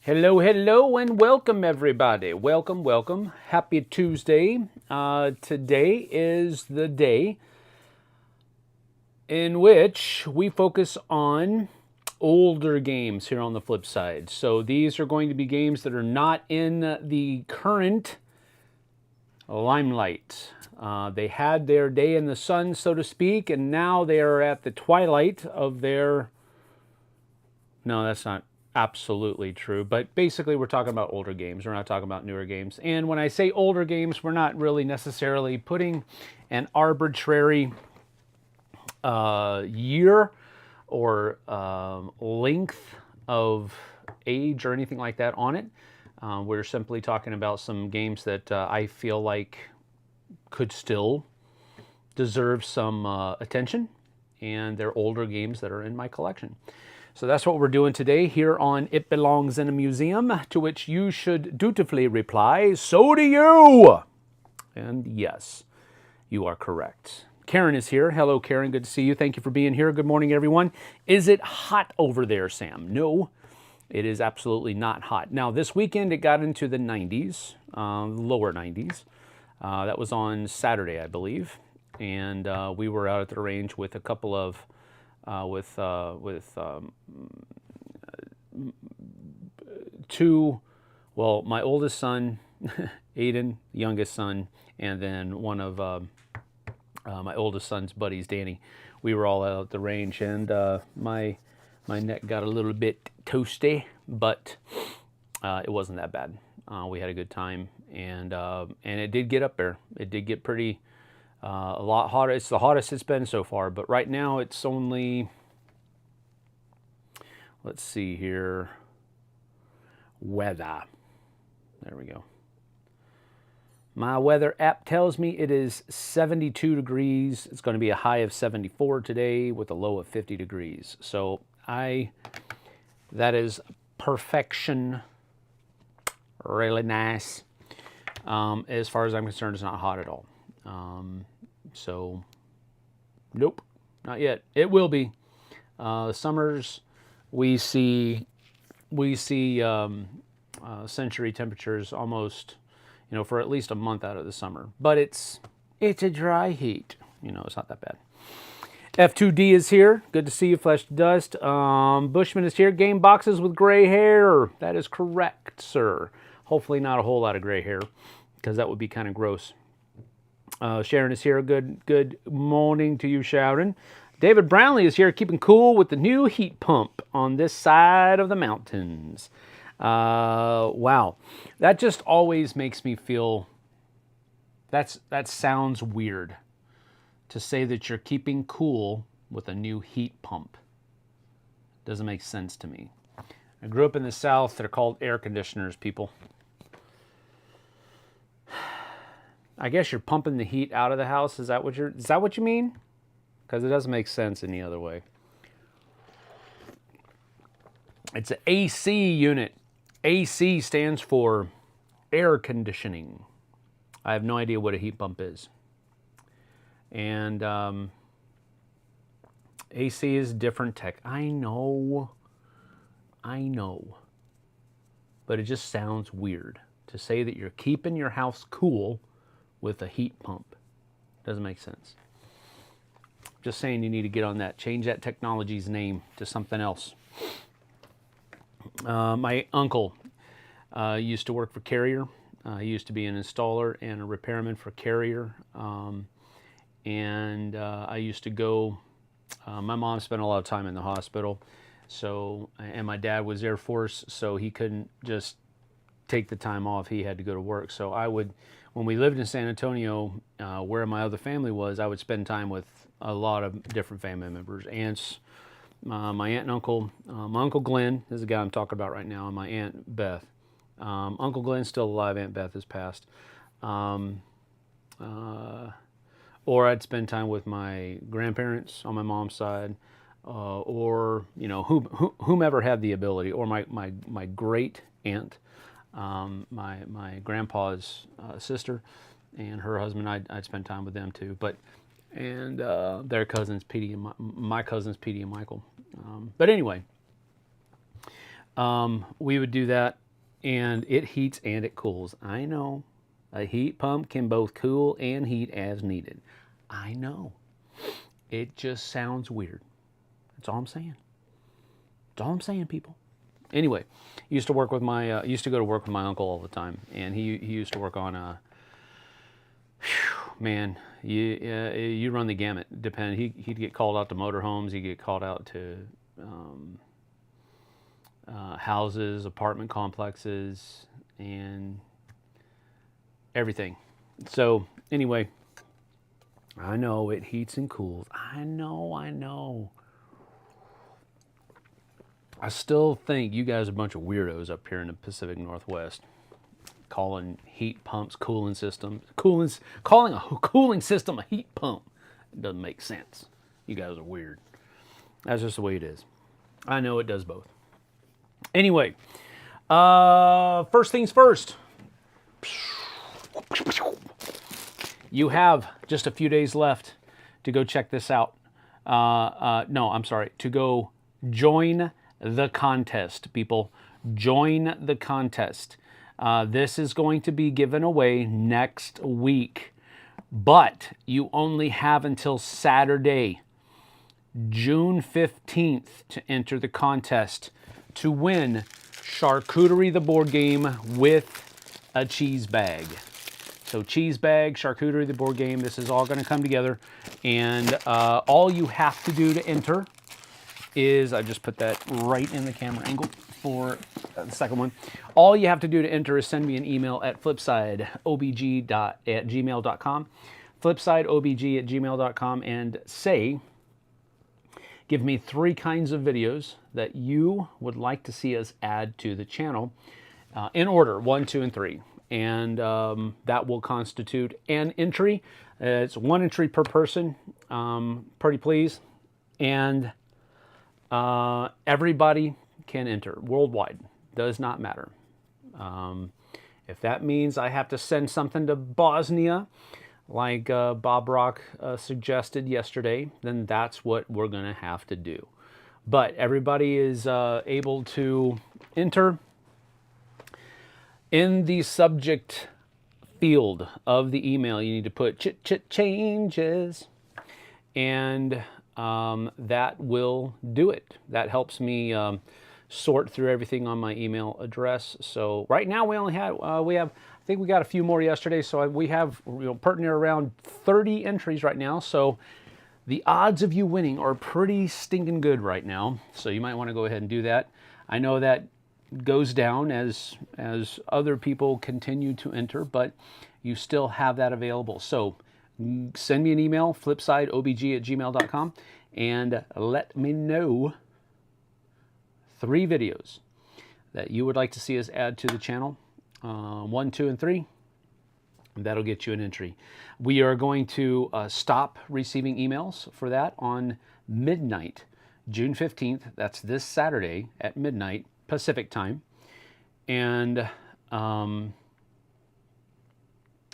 Hello, hello, and welcome everybody. Welcome, welcome. Happy Tuesday. Today is the day in which we focus on older games here on the flip side. So these are going to be games that are not in the current limelight. They had their day in the sun, so to speak, and now they are at the twilight of their... No, that's not absolutely true, but basically we're talking about older games. We're not talking about newer games. And when I say older games, we're not really necessarily putting an arbitrary year or length of age or anything like that on it. We're simply talking about some games that I feel like could still deserve some attention, and they're older games that are in my collection. So that's what we're doing today here on It Belongs in a Museum, to which you should dutifully reply, "So do you!" And yes, you are correct. Karen is here. Hello, Karen. Good to see you. Thank you for being here. Good morning, everyone. Is it hot over there, Sam? No, it is absolutely not hot. Now, this weekend it got into the 90s, lower 90s. That was on Saturday, I believe. And we were out at the range with a couple of two, well, my oldest son, Aiden, youngest son, and then one of my oldest son's buddies, Danny. We were all out at the range, and my neck got a little bit toasty, but it wasn't that bad. We had a good time, and it did get up there. It did get pretty... a lot hotter. It's the hottest it's been so far, but right now it's only, let's see here, weather. There we go. My weather app tells me it is 72 degrees. It's going to be a high of 74 today with a low of 50 degrees. So that is perfection. Really nice. As far as I'm concerned, it's not hot at all. So, nope, not yet. It will be. Summers, we see century temperatures almost, for at least a month out of the summer. But it's a dry heat. It's not that bad. F2D is here. Good to see you, Flesh to Dust. Bushman is here. Game boxes with gray hair. That is correct, sir. Hopefully not a whole lot of gray hair, because that would be kind of gross. Sharon is here. Good morning to you, Sharon. David Brownlee is here, keeping cool with the new heat pump on this side of the mountains. Wow. That just always makes me feel... That sounds weird, to say that you're keeping cool with a new heat pump. Doesn't make sense to me. I grew up in the South. They're called air conditioners, people. I guess you're pumping the heat out of the house. Is that what you mean? Because it doesn't make sense any other way. It's an AC unit. AC stands for air conditioning. I have no idea what a heat pump is. And AC is different tech. I know. But it just sounds weird to say that you're keeping your house cool with a heat pump. Doesn't make sense. Just saying, you need to get on that. Change that technology's name to something else. My uncle used to work for Carrier. He used to be an installer and a repairman for Carrier. And I used to go... my mom spent a lot of time in the hospital. And my dad was Air Force, so he couldn't just take the time off. He had to go to work. So I would... When we lived in San Antonio, where my other family was, I would spend time with a lot of different family members. Aunts, my aunt and uncle. My Uncle Glenn is the guy I'm talking about right now, and my Aunt Beth. Uncle Glenn's still alive. Aunt Beth has passed. Or I'd spend time with my grandparents on my mom's side, or whomever had the ability, or my great aunt. My grandpa's sister and her husband, I'd spend time with them too. And their cousins, Petey and my cousins, Petey and Michael. But anyway, we would do that, and it heats and it cools. I know. A heat pump can both cool and heat as needed. I know. It just sounds weird. That's all I'm saying. That's all I'm saying, people. Anyway, used to work with my used to go to work with my uncle all the time, and he used to work on man, you run the gamut. He'd get called out to motorhomes. He'd get called out to houses, apartment complexes, and everything. So anyway, I know it heats and cools. I know. I still think you guys are a bunch of weirdos up here in the Pacific Northwest, calling heat pumps cooling systems, calling a cooling system a heat pump. It doesn't make sense. You guys are weird. That's just the way it is. I know it does both. Anyway, first things first. You have just a few days left to go check this out. No, I'm sorry, to go join the contest, people. Join the contest. This is going to be given away next week, but you only have until Saturday, June 15th, to enter the contest to win Charcuterie the board game with a cheese bag. So cheese bag, Charcuterie the board game, this is all going to come together, and all you have to do to enter is, I just put that right in the camera angle for the second one. All you have to do to enter is send me an email at flipsideobg@gmail.com, flipsideobg@gmail.com, and say, give me 3 kinds of videos that you would like to see us add to the channel, in order, 1, 2, and 3. And that will constitute an entry. It's 1 entry per person, pretty please. And everybody can enter worldwide. Does not matter. If that means I have to send something to Bosnia, like Bob Rock suggested yesterday, then that's what we're going to have to do. But everybody is able to enter. In the subject field of the email, you need to put changes, and that will do it. That helps me sort through everything on my email address. So right now we only have I think we got a few more yesterday, so we have pretty near around 30 entries right now. So the odds of you winning are pretty stinking good right now. So you might want to go ahead and do that. I know that goes down as other people continue to enter, but you still have that available. So send me an email, flipsideobg@gmail.com, and let me know 3 videos that you would like to see us add to the channel. 1, 2, and 3. That'll get you an entry. We are going to stop receiving emails for that on midnight, June 15th. That's this Saturday at midnight Pacific time, and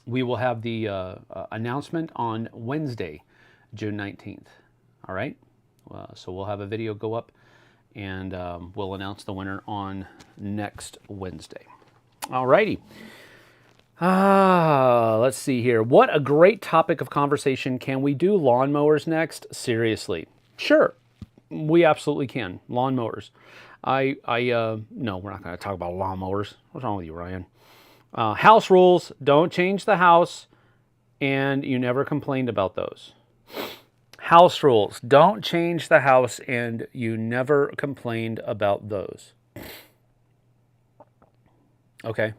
we will have the announcement on Wednesday, June 19th. All right, so we'll have a video go up, and we'll announce the winner on next Wednesday. All righty. Let's see here. What a great topic of conversation. Can we do lawnmowers next? Seriously. Sure, we absolutely can. Lawnmowers. No, we're not going to talk about lawnmowers. What's wrong with you, Ryan? House rules. Don't change the house, and you never complained about those. House rules. Don't change the house, and you never complained about those. Okay.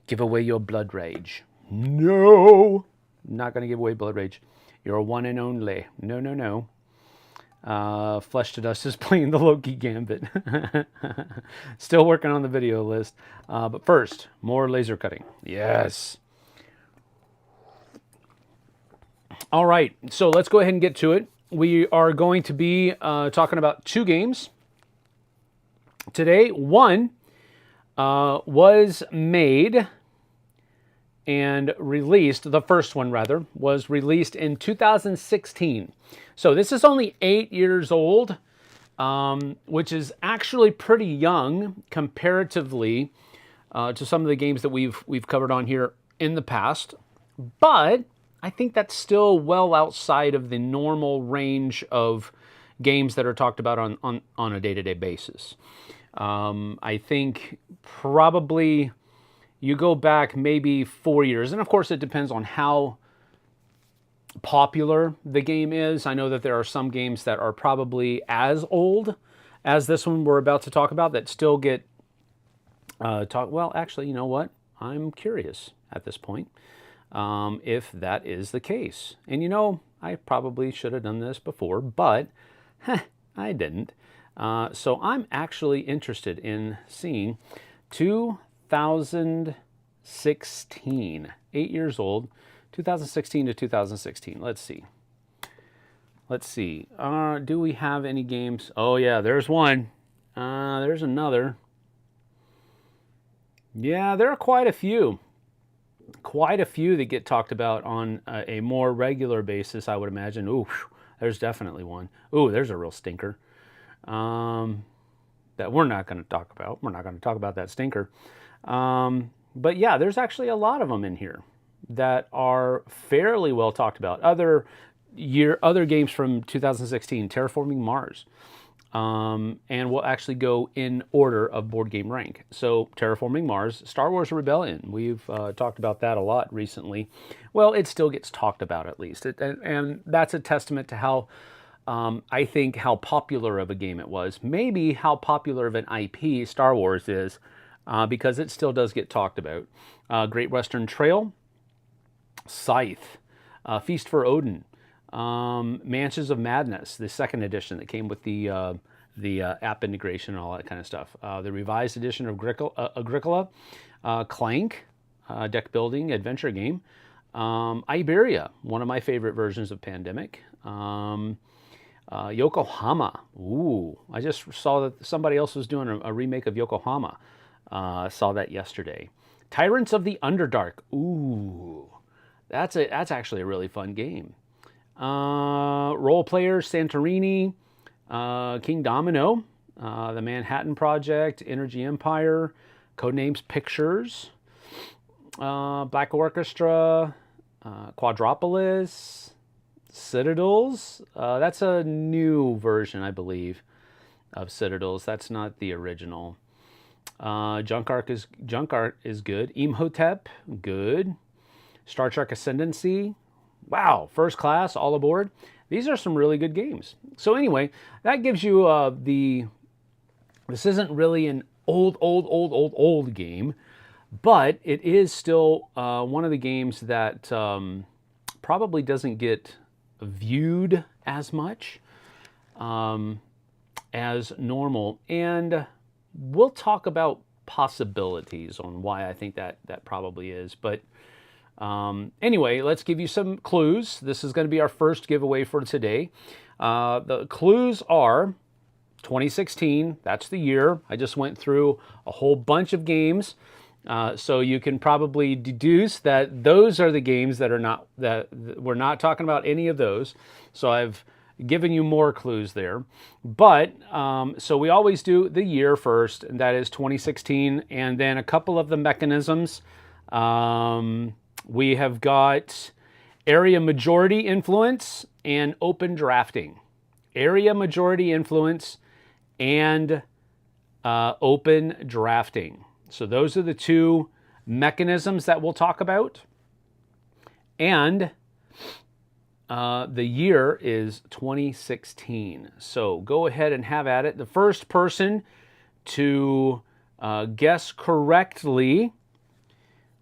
Give away your blood rage. No. Not going to give away blood rage. You're a one and only. No, no, no. Flesh to Dust is playing the Loki Gambit. Still working on the video list. But first, more laser cutting. Yes. All right, so let's go ahead and get to it. We are going to be talking about 2 games today. One was made and released, the first one rather, was released in 2016. So this is only 8 years old, which is actually pretty young comparatively to some of the games that we've covered on here in the past. But I think that's still well outside of the normal range of games that are talked about on a day-to-day basis. I think probably you go back maybe 4 years, and of course it depends on how popular the game is. I know that there are some games that are probably as old as this one we're about to talk about that still get well, actually, you know what? I'm curious at this point if that is the case. And you know, I probably should have done this before, but I didn't. So I'm actually interested in seeing 2016, 8 years old, 2016 to 2016. Let's see. Let's see. Do we have any games? Oh yeah, there's one. There's another. Yeah, there are quite a few. Quite a few that get talked about on a more regular basis, I would imagine. Ooh, there's definitely one. Ooh, there's a real stinker that we're not going to talk about. We're not going to talk about that stinker. But yeah, there's actually a lot of them in here that are fairly well talked about. Other games from 2016, Terraforming Mars. And we'll actually go in order of board game rank. So Terraforming Mars, Star Wars Rebellion. We've talked about that a lot recently. Well, it still gets talked about at least. And that's a testament to how, I think, how popular of a game it was. Maybe how popular of an IP Star Wars is, because it still does get talked about. Great Western Trail, Scythe, Feast for Odin, Mansions of Madness, the second edition that came with the app integration and all that kind of stuff. The revised edition of Agricola, Clank, deck building adventure game, Iberia, one of my favorite versions of Pandemic, Yokohama. Ooh, I just saw that somebody else was doing a remake of Yokohama. Saw that yesterday. Tyrants of the Underdark. Ooh, that's actually a really fun game. Role Players, Santorini, King Domino, The Manhattan Project, Energy Empire, Codenames Pictures, Black Orchestra, Quadropolis, Citadels. That's a new version, I believe, of Citadels. That's not the original. Junk Art is good. Imhotep, good. Star Trek Ascendancy. Wow, First Class, all aboard. These are some really good games. So anyway, that gives you this isn't really an old game, but it is still one of the games that probably doesn't get viewed as much as normal. And we'll talk about possibilities on why I think that probably is. But anyway, let's give you some clues. This is going to be our first giveaway for today. The clues are 2016. That's the year. I just went through a whole bunch of games. So you can probably deduce that those are the games that we're not talking about any of those. So I've given you more clues there. But so we always do the year first, and that is 2016, and then a couple of the mechanisms. We have got area majority influence and open drafting. Area majority influence and open drafting. So those are the two mechanisms that we'll talk about. And the year is 2016. So go ahead and have at it. The first person to guess correctly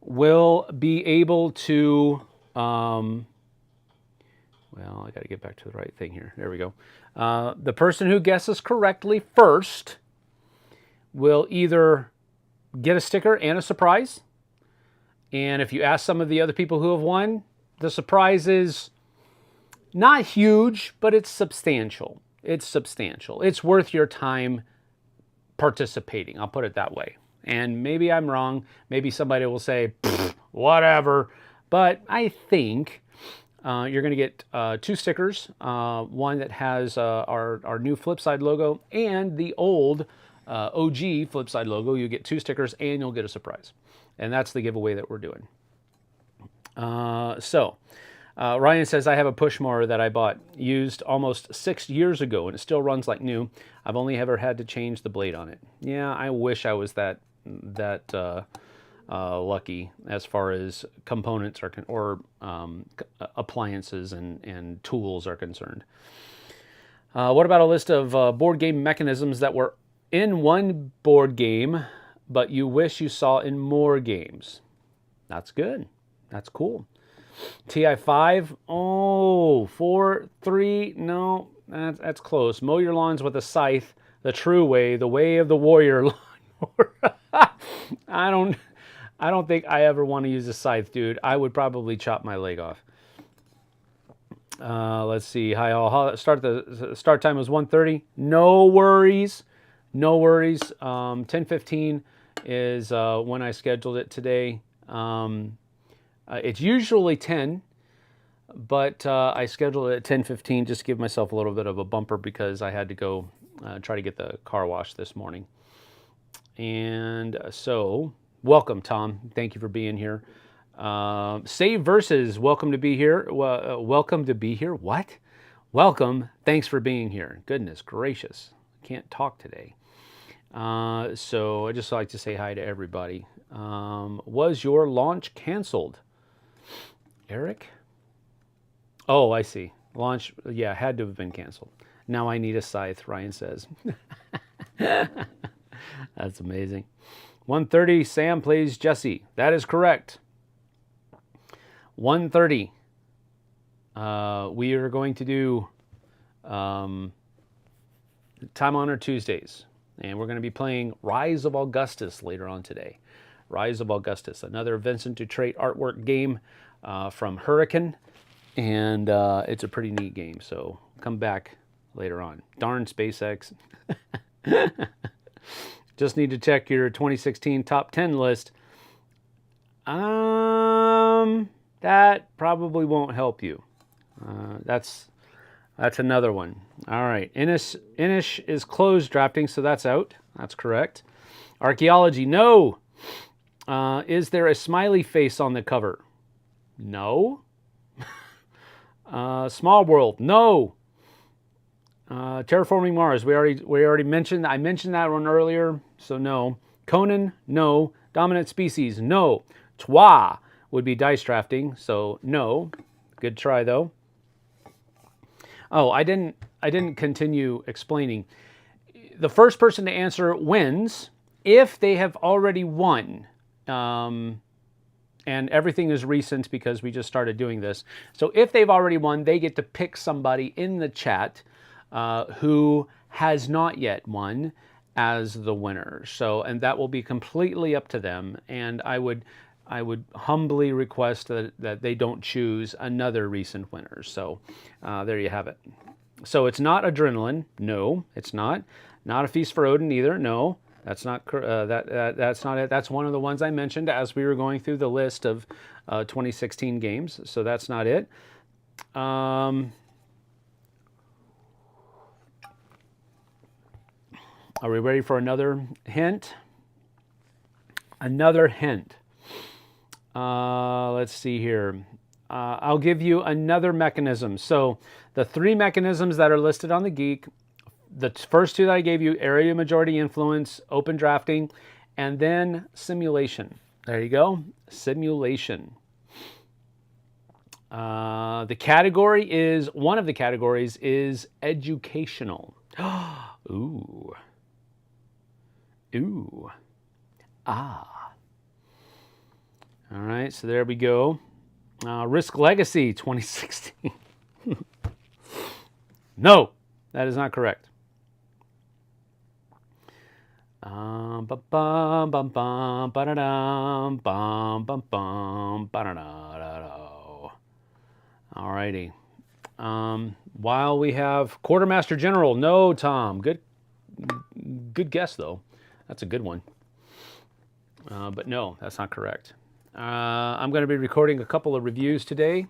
will be able to, well, I got to get back to the right thing here. There we go. The person who guesses correctly first will either get a sticker and a surprise. And if you ask some of the other people who have won, the surprise is not huge, but it's substantial. It's substantial. It's worth your time participating. I'll put it that way. And maybe I'm wrong. Maybe somebody will say, whatever. But I think you're going to get 2 stickers. One that has our new Flipside logo and the old OG Flipside logo. You get 2 stickers and you'll get a surprise. And that's the giveaway that we're doing. Ryan says, I have a push mower that I bought used almost 6 years ago and it still runs like new. I've only ever had to change the blade on it. Yeah, I wish I was that lucky as far as components or appliances and tools are concerned. What about a list of board game mechanisms that were in one board game, but you wish you saw in more games? That's good. That's cool. TI5, oh, 4, 3, no, that's close. Mow your lawns with a scythe, the true way, the way of the warrior lawnmower. I don't think I ever want to use a scythe, dude. I would probably chop my leg off. Let's see. Hi all. Start time was 1:30. No worries. No worries. 10:15 is when I scheduled it today. It's usually 10, but I scheduled it at 10:15 just to give myself a little bit of a bumper because I had to go try to get the car washed this morning. And so, welcome, Tom. Thank you for being here. Save Versus, welcome to be here. Welcome to be here. What? Welcome. Thanks for being here. Goodness gracious. Can't talk today. So I just like to say hi to everybody. Was your launch canceled? Eric? Oh, I see. Launch, yeah, had to have been canceled. Now I need a scythe, Ryan says. That's amazing. 1:30, Sam plays Jesse. That is correct. 1:30. We are going to do Time Honor Tuesdays. And we're going to be playing Rise of Augustus later on today. Rise of Augustus, another Vincent Dutrait artwork game from Hurricane. And it's a pretty neat game, so come back later on. Darn SpaceX. Just need to check your 2016 top 10 list. That probably won't help you. That's another one. All right. Inish is closed drafting, so that's out. That's correct. Archaeology, no. Is there a smiley face on the cover? No. Small World, no. Terraforming Mars, we already mentioned. I mentioned that one earlier, so no. Conan, no. Dominant Species, no. Twa would be dice drafting, so no. Good try though. Oh, I didn't continue explaining. The first person to answer wins if they have already won. And everything is recent because we just started doing this. So if they've already won, they get to pick somebody in the chat who has not yet won as the winner. So, and that will be completely up to them. And I would humbly request that they don't choose another recent winner. So there you have it. So it's not Adrenaline. No, it's not. Not A Feast for Odin either. No, that's not that's not it. That's one of the ones I mentioned as we were going through the list of 2016 games. So that's not it. Are we ready for another hint? Another hint. Let's see here. I'll give you another mechanism. So the 3 mechanisms that are listed on the Geek, the first 2 that I gave you, area majority influence, open drafting, and then simulation. There you go, simulation. The category is, one of the categories is educational. Ooh. Ooh. Ah. All right, so there we go. Risk Legacy 2016. No, that is not correct. All righty. While we have Quartermaster General, no, Tom. Good guess though. That's a good one. But no, that's not correct. I'm going to be recording a couple of reviews today.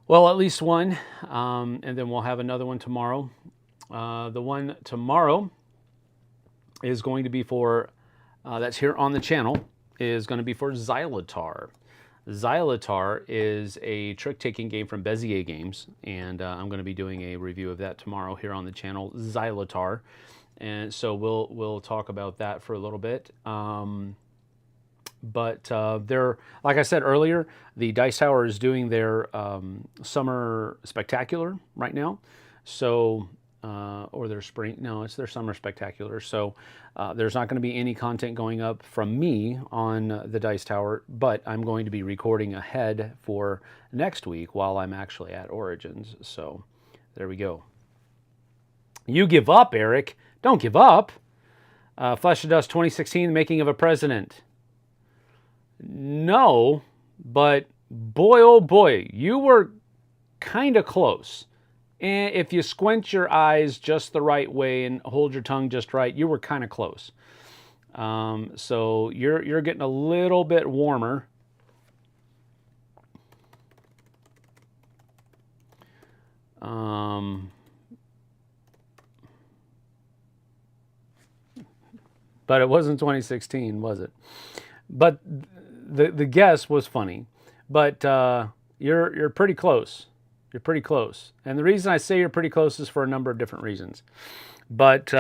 Well, at least one, and then we'll have another one tomorrow. The one tomorrow is going to be for, that's here on the channel, is going to be for Xylotar. Xylotar is a trick-taking game from Bezier Games, and I'm going to be doing a review of that tomorrow here on the channel, Xylotar. And so we'll talk about that for a little bit. But they're, like I said earlier, the Dice Tower is doing their summer spectacular right now. So, or their spring, no, it's their summer spectacular. So there's not going to be any content going up from me on the Dice Tower, but I'm going to be recording ahead for next week while I'm actually at Origins. So there we go. You give up, Eric. Don't give up. Flesh to Dust 2016, The Making of a President. No, but boy, oh boy, you were kind of close. And if you squint your eyes just the right way and hold your tongue just right, you were kind of close. So you're getting a little bit warmer. But it wasn't 2016, was it? But the guess was funny. But you're pretty close. You're pretty close. And the reason I say you're pretty close is for a number of different reasons. But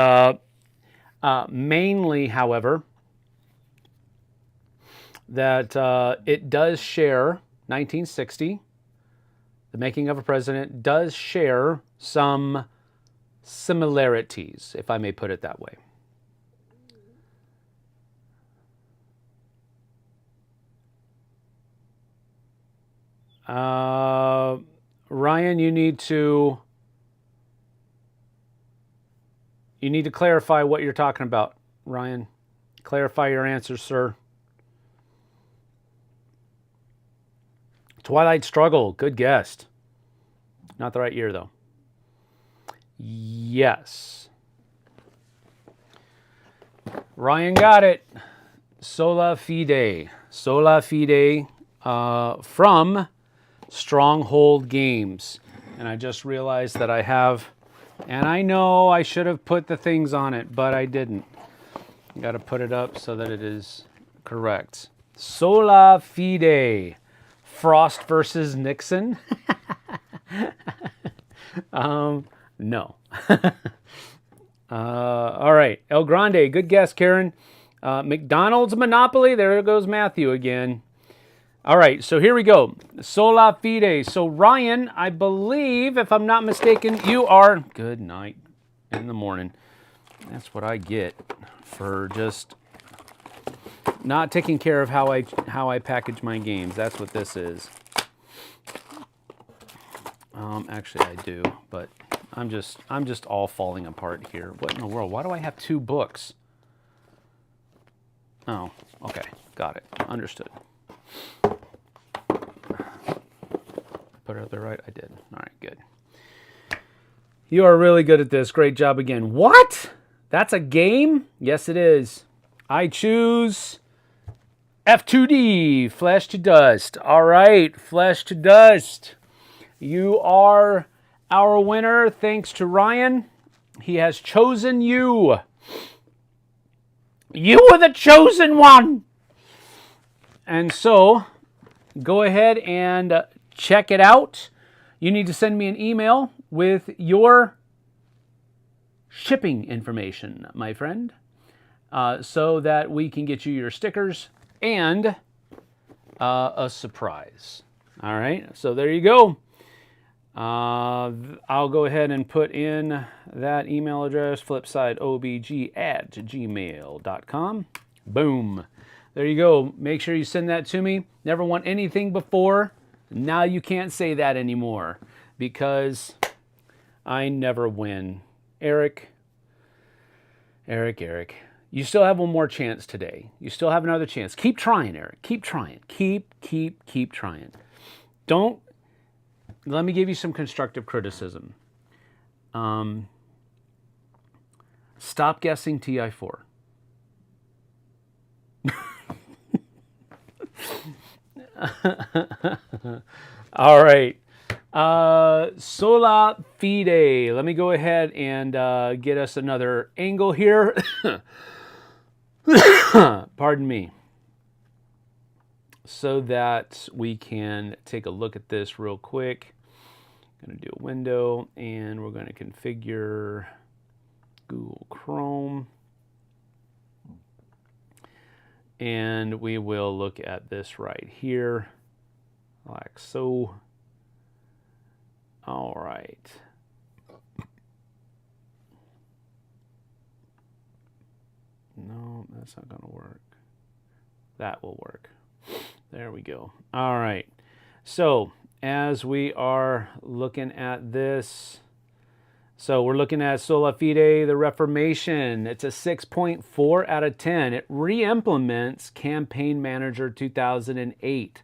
mainly, however, that it does share 1960. The Making of a President does share some similarities, if I may put it that way. Ryan, you need to clarify what you're talking about. Ryan, clarify your answer, sir. Twilight Struggle, good guess. Not the right year, though. Yes. Ryan got it. Sola Fide. Sola Fide from Stronghold Games. And I just realized that I have, and I know I should have put the things on it, but I didn't. Got to put it up so that it is correct. Sola Fide. Frost versus Nixon. No. All right. El Grande, good guess, Karen. McDonald's Monopoly. There goes Matthew again. All right, so here we go. Sola Fide. So Ryan, I believe, if I'm not mistaken, you are, good night in the morning. That's what I get for just not taking care of how I package my games. That's what this is. Actually, I do, but I'm just all falling apart here. What in the world? Why do I have two books? Oh, okay, got it. Understood. Put it up there right? I did. All right, good. You are really good at this. Great job again. What? That's a game? Yes, it is. I choose F2D, Flesh to Dust. All right, Flesh to Dust. You are our winner thanks to Ryan. He has chosen you. You were the chosen one. And so, go ahead and check it out. You need to send me an email with your shipping information, my friend, so that we can get you your stickers and a surprise. All right, so there you go. I'll go ahead and put in that email address, flipsideobg@gmail.com. Boom. There you go. Make sure you send that to me. Never won anything before. Now you can't say that anymore because I never win. Eric. You still have one more chance today. You still have another chance. Keep trying, Eric. Keep trying. Keep trying. Don't. Let me give you some constructive criticism. Stop guessing TI4. All right. Sola Fide. Let me go ahead and get us another angle here. Pardon me. So that we can take a look at this real quick. I'm going to do a window, and we're going to configure Google Chrome. And we will look at this right here, like so. All right. No, that's not going to work. That will work. There we go. All right. So as we are looking at this, so we're looking at Sola Fide, the Reformation. It's a 6.4 out of 10. It re-implements Campaign Manager 2008.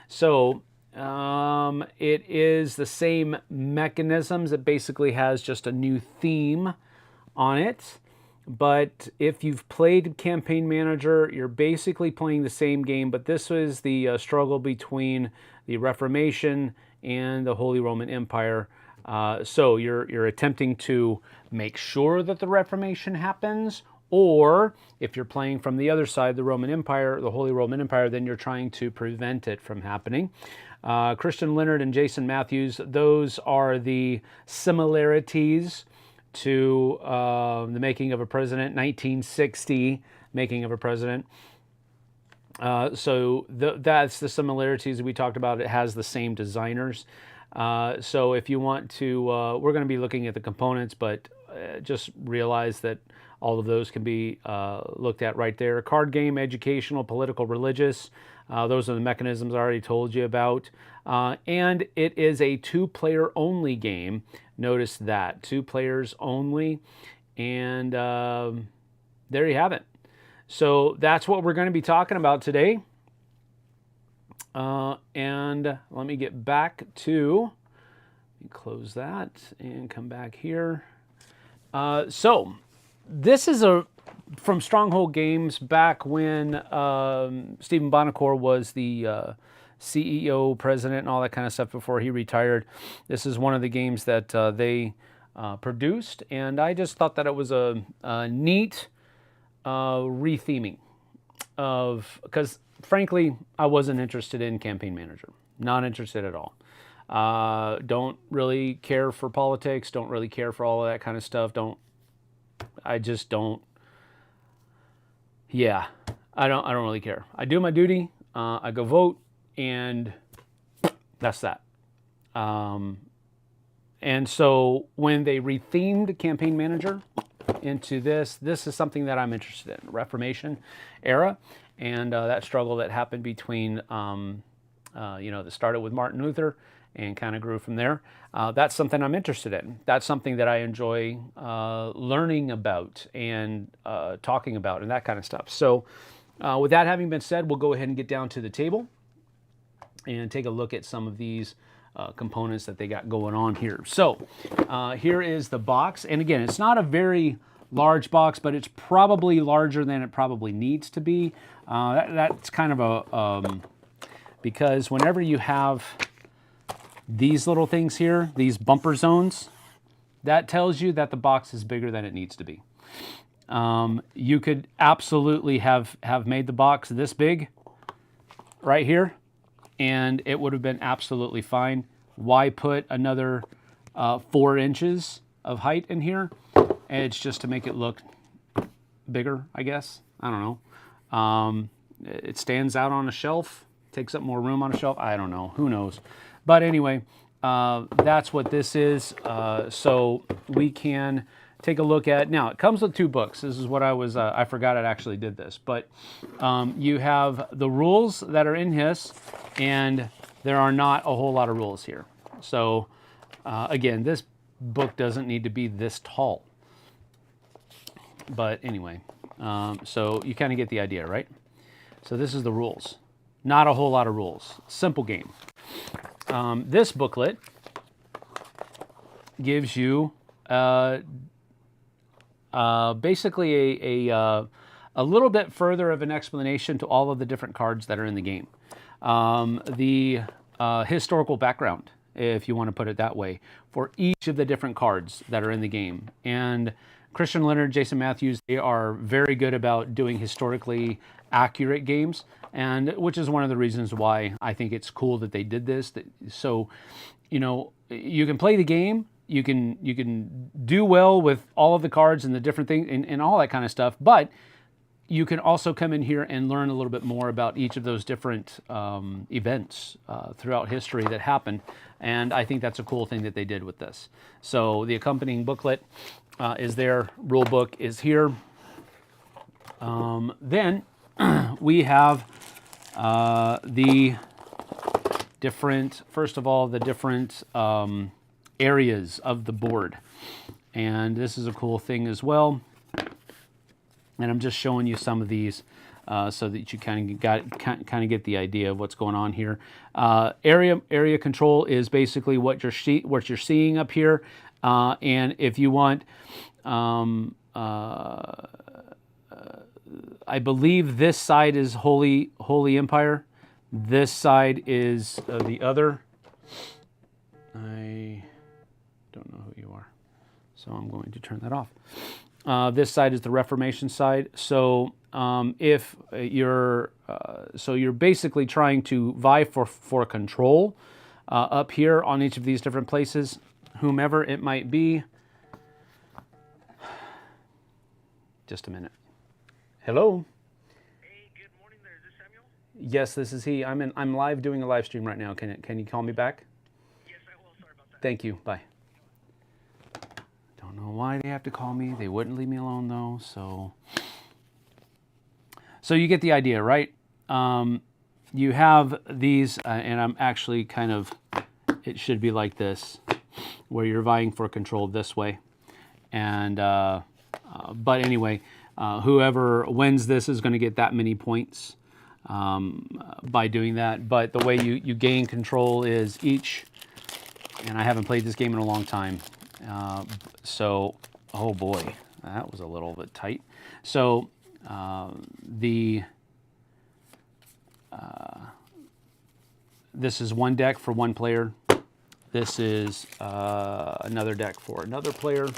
So it is the same mechanisms. It basically has just a new theme on it. But if you've played Campaign Manager, you're basically playing the same game, but this was the struggle between the Reformation and the Holy Roman Empire. So you're attempting to make sure that the Reformation happens, or if you're playing from the other side, the Roman Empire, the Holy Roman Empire, then you're trying to prevent it from happening. Christian Leonard and Jason Matthews, those are the similarities to the Making of a President, 1960, Making of a President. So that's the similarities we talked about. It has the same designers. So if you want to, we're going to be looking at the components, but just realize that all of those can be looked at right there. Card game, educational, political, religious. Those are the mechanisms I already told you about. And it is a two-player only game. Notice that, 2 players only. And there you have it. So that's what we're going to be talking about today. And let me get back to, close that and come back here. So this is from Stronghold Games back when Stephen Bonacore was the CEO, president, and all that kind of stuff before he retired. This is one of the games that they produced, and I just thought that it was a neat retheming of, because frankly, I wasn't interested in Campaign Manager. Not interested at all. Don't really care for politics. Don't really care for all of that kind of stuff. I just don't. Yeah, I don't really care. I do my duty. I go vote, and that's that. And so when they rethemed Campaign Manager into this is something that I'm interested in. Reformation era, and that struggle that happened between, that started with Martin Luther and kind of grew from there. That's something I'm interested in. That's something that I enjoy learning about and talking about and that kind of stuff. So with that having been said, we'll go ahead and get down to the table and take a look at some of these components that they got going on here. So here is the box. And again, it's not a very large box, but it's probably larger than it probably needs to be. That's kind of a, because whenever you have these little things here, these bumper zones, that tells you that the box is bigger than it needs to be. You could absolutely have made the box this big right here, and it would have been absolutely fine. Why put another 4 inches of height in here? And it's just to make it look bigger, I guess. I don't know. It stands out on a shelf, takes up more room on a shelf. I don't know. Who knows? But anyway, that's what this is. So we can take a look at, now it comes with 2 books. This is what I forgot I actually did this, but you have the rules that are in this, and there are not a whole lot of rules here. So again, this book doesn't need to be this tall. But anyway, so you kind of get the idea, right? So this is the rules. Not a whole lot of rules. Simple game. This booklet gives you basically a little bit further of an explanation to all of the different cards that are in the game. The historical background if you want to put it that way, for each of the different cards that are in the game. And Christian Leonard, Jason Matthews, they are very good about doing historically accurate games, and which is one of the reasons why I think it's cool that they did this. So, you know, you can play the game, you can do well with all of the cards and the different things and all that kind of stuff, but you can also come in here and learn a little bit more about each of those different events throughout history that happened. And I think that's a cool thing that they did with this. So the accompanying booklet is there. Rule book is here. Then we have the different, first of all, the different areas of the board. And this is a cool thing as well. And I'm just showing you some of these so that you kind of get the idea of what's going on here. Area control is basically what you're seeing up here. And if you want, I believe this side is Holy Empire. This side is the other. I don't know who you are, so I'm going to turn that off. This side is the Reformation side. So if you're, so you're basically trying to vie for control up here on each of these different places, whomever it might be. Just a minute. Hello. Hey, good morning there. Is this Samuel? Yes, this is he. I'm live doing a live stream right now. Can you call me back? Yes, I will. Sorry about that. Thank you. Bye. Don't know why they have to call me. They wouldn't leave me alone though. So you get the idea, right? You have these, and I'm actually kind of, it should be like this, where you're vying for control this way. And, but anyway, whoever wins this is going to get that many points by doing that. But the way you gain control is each, and I haven't played this game in a long time. So, oh boy, that was a little bit tight. So this is one deck for one player. This is another deck for another player.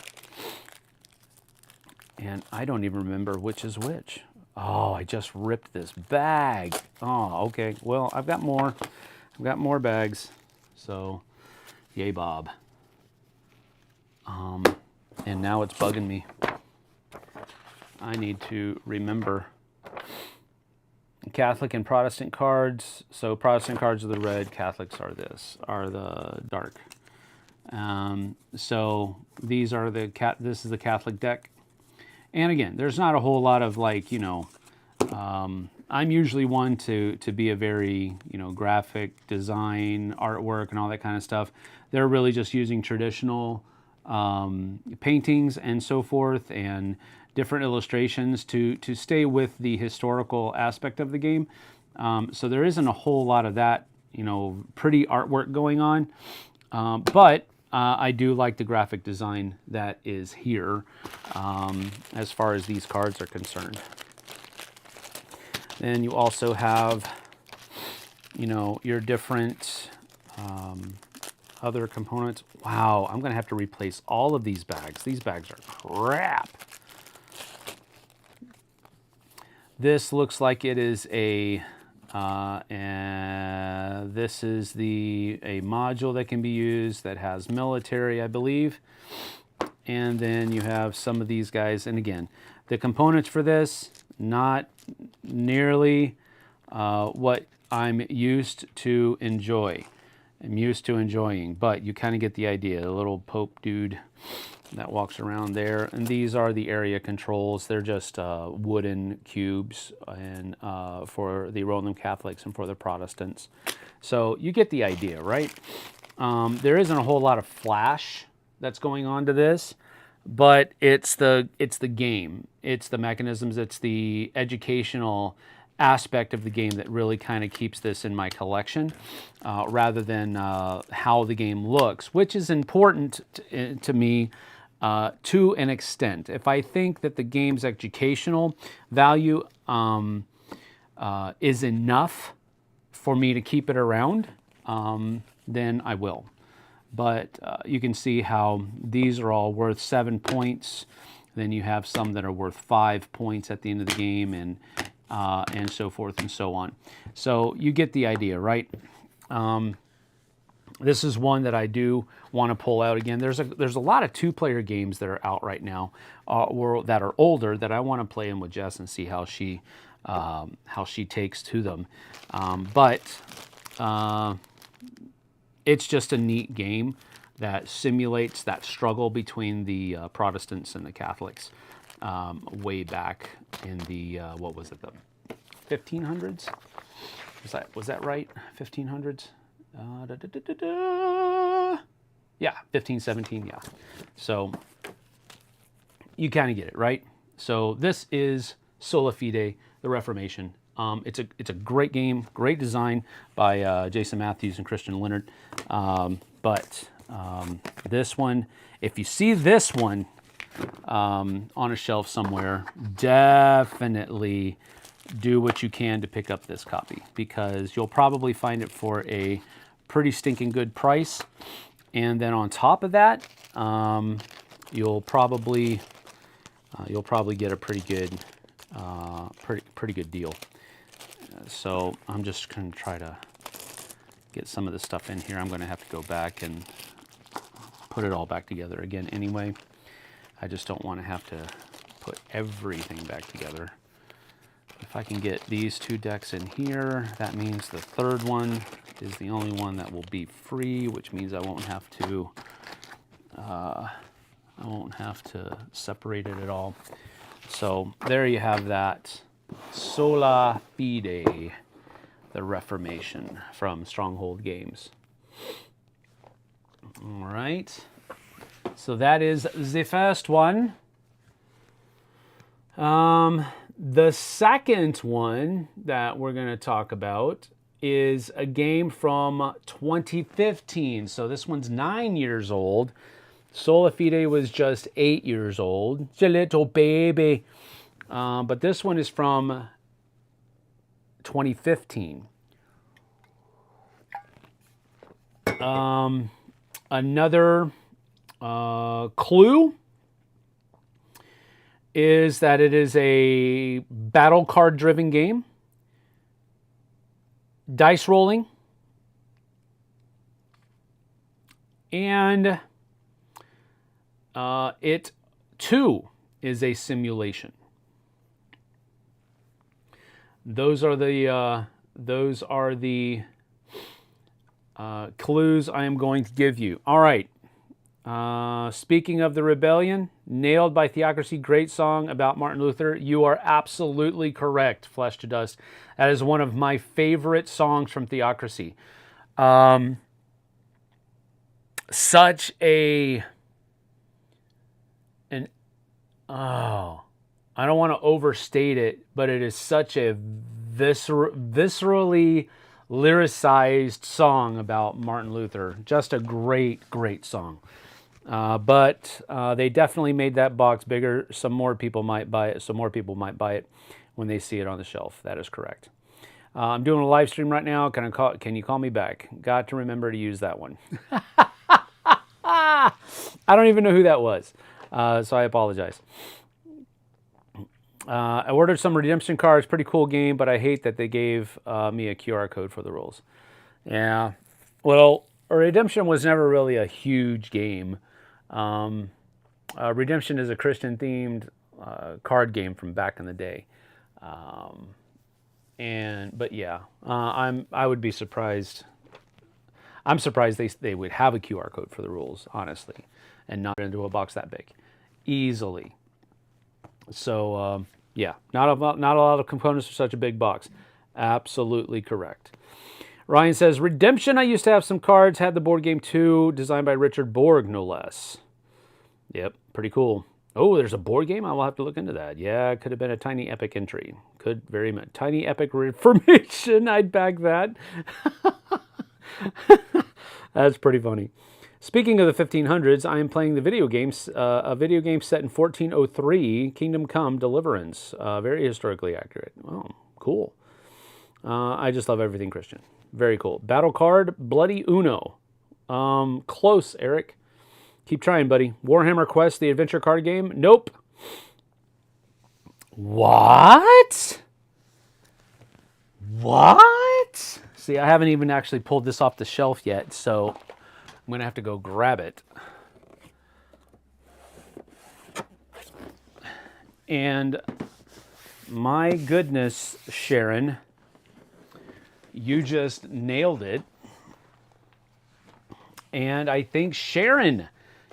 And I don't even remember which is which. Oh, I just ripped this bag. Oh, okay. Well, I've got more. I've got more bags. So, yay, Bob. And now it's bugging me. I need to remember Catholic and Protestant cards. So Protestant cards are the red, Catholics are the dark. So these are this is the Catholic deck. And again, there's not a whole lot of like, you know, I'm usually one to be a very, you know, graphic design, artwork and all that kind of stuff. They're really just using traditional paintings and so forth and different illustrations to stay with the historical aspect of the game. So there isn't a whole lot of that, you know, pretty artwork going on. But I do like the graphic design that is here as far as these cards are concerned. Then you also have, you know, your different other components. Wow, I'm going to have to replace all of these bags. These bags are crap. This looks like it is a, and this is a module that can be used that has military, I believe. And then you have some of these guys. And again, the components for this, not nearly what I'm used to enjoy. I'm used to enjoying, but you kind of get the idea. The little Pope dude that walks around there. And these are the area controls. They're just wooden cubes and for the Roman Catholics and for the Protestants. So you get the idea, right? There isn't a whole lot of flash that's going on to this, but it's the game. It's the mechanisms. It's the educational aspect of the game that really kind of keeps this in my collection rather than how the game looks, which is important to me to an extent. If I think that the game's educational value is enough for me to keep it around, then I will. but you can see how these are all worth 7 points. Then you have some that are worth 5 points at the end of the game, and so forth and so on. So you get the idea, right? This is one that I do want to pull out again. There's a lot of 2-player games that are out right now, or that are older, that I want to play in with Jess and see how she takes to them. But it's just a neat game that simulates that struggle between the Protestants and the Catholics way back in the what was it, the 1500s? Was that right? 1500s? Yeah, 1517, yeah. So you kind of get it, right? So this is Sola Fide, the Reformation. It's a great game, great design by Jason Matthews and Christian Leonard. But this one, if you see this one on a shelf somewhere, definitely do what you can to pick up this copy, because you'll probably find it for a pretty stinking good price. And then on top of that, you'll probably get a pretty good deal. So I'm just going to try to get some of this stuff in here. I'm going to have to go back and put it all back together again anyway. I just don't want to have to put everything back together. If I can get these 2 decks in here, that means the third one is the only one that will be free, which means I won't have to separate it at all. So there you have that. Sola Fide, the Reformation, from Stronghold Games. All right. So that is the first one. The second one that we're going to talk about is a game from 2015. So this one's 9 years old. Sola Fide was just 8 years old. It's a little baby. But this one is from 2015. Another clue is that it is a battle card driven game. Dice rolling. And it too is a simulation. Those are the clues I am going to give you. All right. Speaking of the rebellion, Nailed by Theocracy, great song about Martin Luther. You are absolutely correct, Flesh to Dust. That is one of my favorite songs from Theocracy. Such I don't want to overstate it, but it is such a viscerally lyricized song about Martin Luther. Just a great, great song. But they definitely made that box bigger. Some more people might buy it. Some more people might buy it when they see it on the shelf. That is correct. I'm doing a live stream right now. Can you call me back? Got to remember to use that one. I don't even know who that was. So I apologize. I ordered some redemption cards. Pretty cool game, but I hate that they gave me a QR code for the rules. Yeah. Well, redemption was never really a huge game. Redemption is a Christian-themed card game from back in the day. But yeah, I would be surprised. I'm surprised they would have a QR code for the rules, honestly, and not into a box that big, easily. So yeah, not a lot of components for such a big box. Absolutely correct. Ryan says, Redemption, I used to have some cards, had the board game too, designed by Richard Borg, no less. Yep, pretty cool. Oh, there's a board game? I will have to look into that. Yeah, it could have been a Tiny Epic entry. Could very much. Tiny Epic Reformation, I'd back that. That's pretty funny. Speaking of the 1500s, I am playing the video games, a video game set in 1403, Kingdom Come Deliverance. Very historically accurate. Oh, cool. I just love everything Christian. Very cool. Battle card, Bloody Uno. Close, Eric. Keep trying, buddy. Warhammer Quest, the adventure card game? Nope. What? What? See, I haven't even actually pulled this off the shelf yet, so I'm going to have to go grab it. And my goodness, Sharon, you just nailed it. And I think Sharon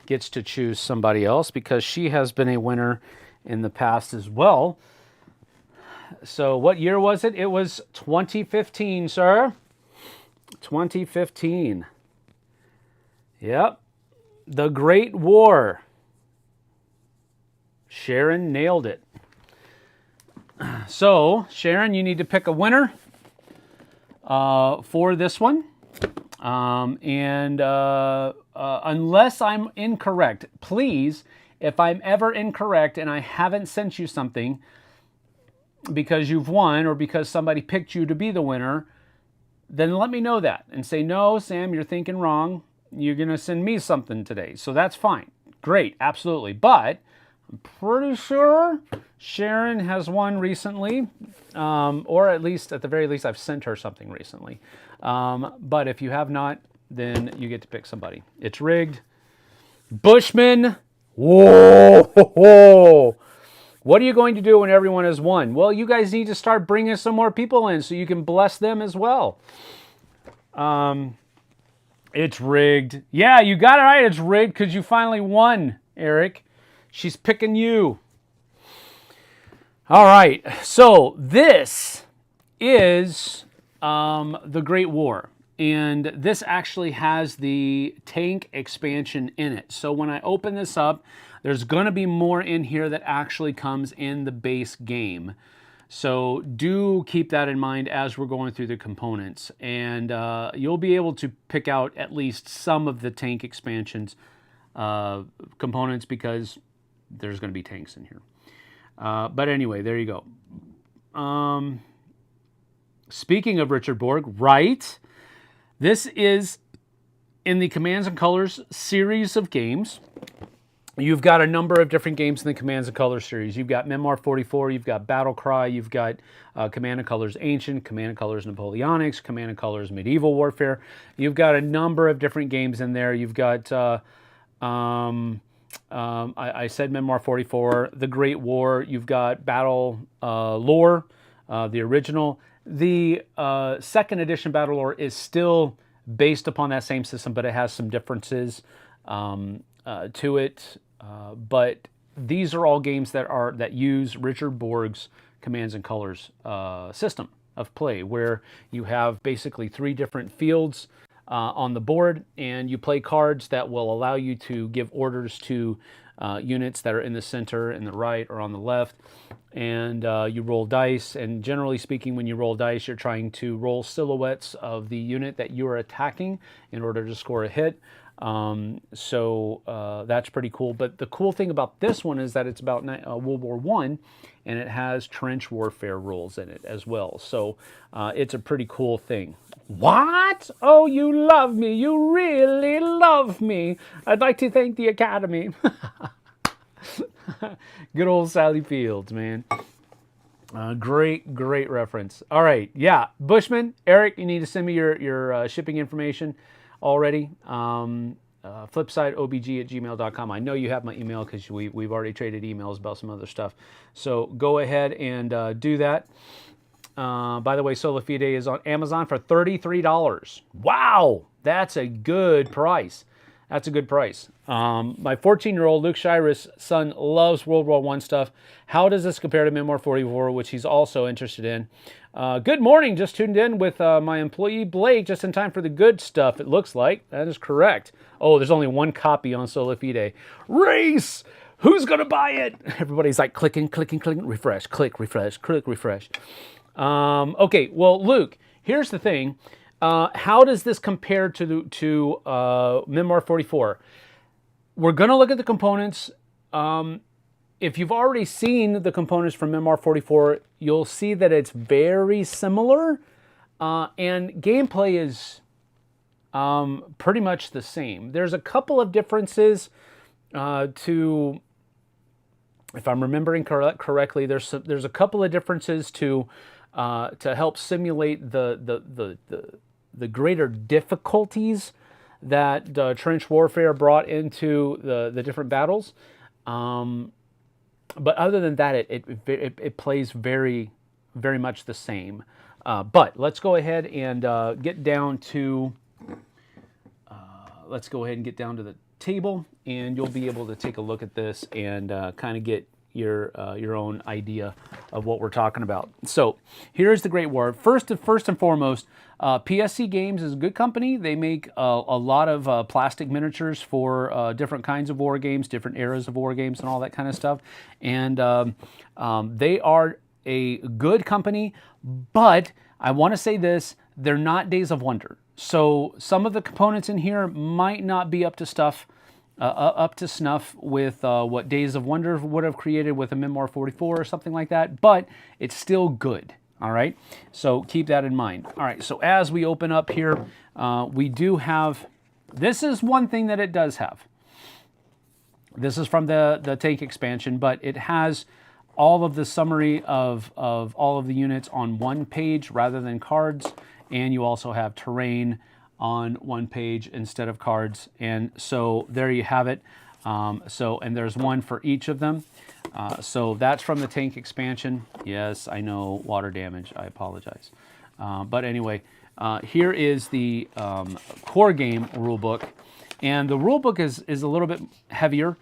gets to choose somebody else because she has been a winner in the past as well. So what year was it? It was 2015, sir. 2015. Yep. The Great War. Sharon nailed it. So, Sharon, you need to pick a winner for this one. Unless I'm incorrect, please, if I'm ever incorrect and I haven't sent you something because you've won or because somebody picked you to be the winner, then let me know that and say, no, Sam, you're thinking wrong. You're going to send me something today. So that's fine. Great, absolutely. But I'm pretty sure Sharon has won recently, or at the very least, I've sent her something recently. But if you have not, then you get to pick somebody. It's rigged. Bushman. Whoa. What are you going to do when everyone has won? Well, you guys need to start bringing some more people in so you can bless them as well. It's rigged. Yeah, you got it right. It's rigged because you finally won, Eric. She's picking you. All right. So this is the Great War. And this actually has the tank expansion in it. So when I open this up, there's going to be more in here that actually comes in the base game. So do keep that in mind as we're going through the components. And you'll be able to pick out at least some of the tank expansions components because there's going to be tanks in here. But anyway, there you go. Speaking of Richard Borg, right? This is in the Commands and Colors series of games. You've got a number of different games in the Commands and Colors series. You've got Memoir 44, you've got Battle Cry, you've got Command and Colors Ancient, Command and Colors Napoleonics, Command and Colors Medieval Warfare. You've got a number of different games in there. You've got, I said Memoir 44, The Great War. You've got Battle Lore, the original. The second edition Battle Lore is still based upon that same system, but it has some differences to it. But these are all games that use Richard Borg's Commands and Colors system of play, where you have basically 3 different fields on the board, and you play cards that will allow you to give orders to units that are in the center, in the right, or on the left. And you roll dice, and generally speaking, when you roll dice, you're trying to roll silhouettes of the unit that you are attacking in order to score a hit. So that's pretty cool. But the cool thing about this one is that it's about World War I, and it has trench warfare rules in it as well. So it's a pretty cool thing. What? Oh, you love me. You really love me. I'd like to thank the Academy. Good old Sally Fields, man. Great reference. All right, yeah. Bushman, Eric, you need to send me your shipping information already. Flipsideobg@gmail.com. I know you have my email because we've already traded emails about some other stuff. So go ahead and do that. By the way, Sola Fide is on Amazon for $33. Wow, that's a good price. That's a good price. My 14-year-old Luke Shira's son loves World War I stuff. How does this compare to Memoir 44, which he's also interested in? Good morning. Just tuned in with my employee Blake, just in time for the good stuff, it looks like. That is correct. Oh, there's only one copy on Sola Fide. Race! Who's going to buy it? Everybody's like clicking, refresh, click, refresh, click, refresh. Okay, well, Luke, here's the thing. How does this compare to Memoir 44? We're going to look at the components. If you've already seen the components from Memoir 44, you'll see that it's very similar. And gameplay is pretty much the same. There's a couple of differences to, if I'm remembering correctly, there's a couple of differences to help simulate the greater difficulties that trench warfare brought into the different battles. But other than that, it plays very much the same. But let's go ahead and get down to the table, and you'll be able to take a look at this and kind of get your own idea of what we're talking about. So here's the Great War. First and foremost, PSC Games is a good company. They make a lot of plastic miniatures for different kinds of war games, different eras of war games, and all that kind of stuff. And they are a good company, but I want to say this: they're not Days of Wonder. So some of the components in here might not be up to snuff with what Days of Wonder would have created with a Memoir 44 or something like that, but it's still good. All right, so keep that in mind. All right, so as we open up here, we do have, this is one thing that it does have. This is from the tank expansion, but it has all of the summary of all of the units on one page rather than cards, and you also have terrain on one page instead of cards. And so there you have it. And there's one for each of them. So that's from the tank expansion. Yes, I know, water damage. I apologize. But anyway, here is the core game rulebook. And the rulebook is a little bit heavier.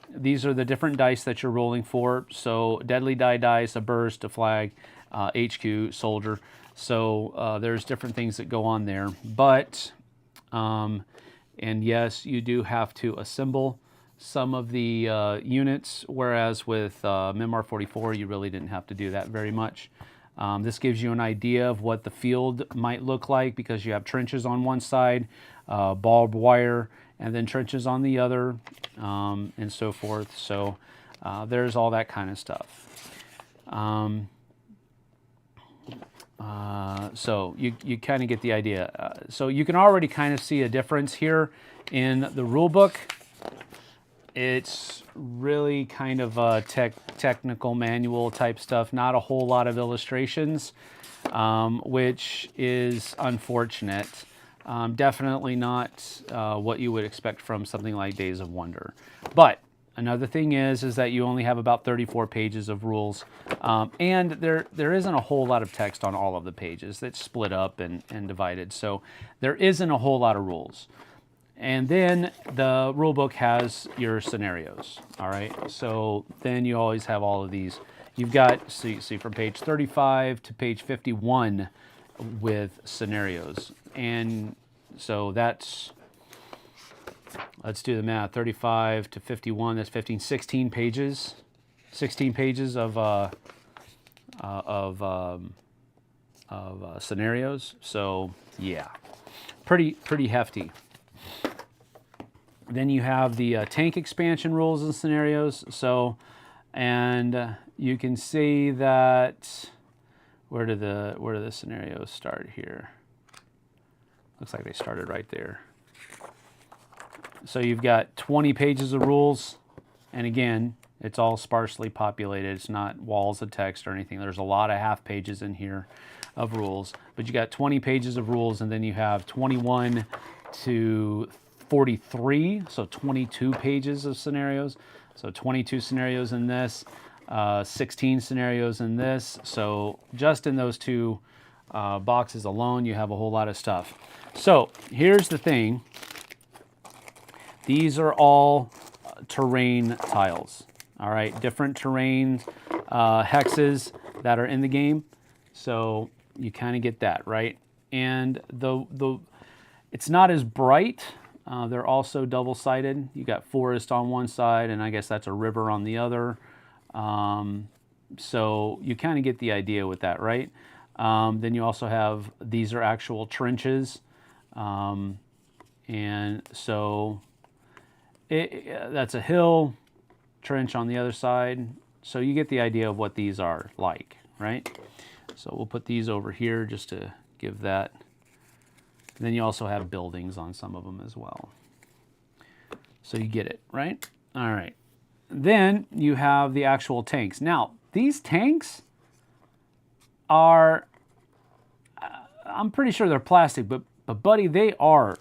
These are the different dice that you're rolling for. So deadly die dice, a burst, a flag, HQ, soldier. So there's different things that go on there. But, and yes, you do have to assemble some of the units, whereas with Memoir 44, you really didn't have to do that very much. This gives you an idea of what the field might look like, because you have trenches on one side, barbed wire, and then trenches on the other, and so forth. So there's all that kind of stuff. So you kind of get the idea. So you can already kind of see a difference here in the rule book. It's really kind of technical manual type stuff, not a whole lot of illustrations, which is unfortunate. Definitely not what you would expect from something like Days of Wonder. But another thing is that you only have about 34 pages of rules, and there isn't a whole lot of text on all of the pages. That's split up and divided, so there isn't a whole lot of rules. And then the rule book has your scenarios, all right? So then you always have all of these. You've got, see from page 35 to page 51 with scenarios. And so that's, let's do the math, 35 to 51, that's 15, 16 pages. 16 pages of scenarios. So yeah, pretty hefty. Then you have the tank expansion rules and scenarios. So, and you can see that, where do the scenarios start here? Looks like they started right there. So you've got 20 pages of rules, and again, it's all sparsely populated. It's not walls of text or anything. There's a lot of half pages in here of rules, but you got 20 pages of rules, and then you have 21 to 43, so 22 pages of scenarios. So 22 scenarios in this, 16 scenarios in this. So just in those two boxes alone, you have a whole lot of stuff. So here's the thing. These are all terrain tiles. All right, different terrain hexes that are in the game. So you kind of get that, right? And it's not as bright. They're also double-sided. You got forest on one side, and I guess that's a river on the other. So you kind of get the idea with that, right? Then you also have, these are actual trenches. And so that's a hill, trench on the other side. So you get the idea of what these are like, right? So we'll put these over here just to give that And then you also have buildings on some of them as well. So you get it, right? All right. Then you have the actual tanks. Now, these tanks are, I'm pretty sure they're plastic, but buddy, they are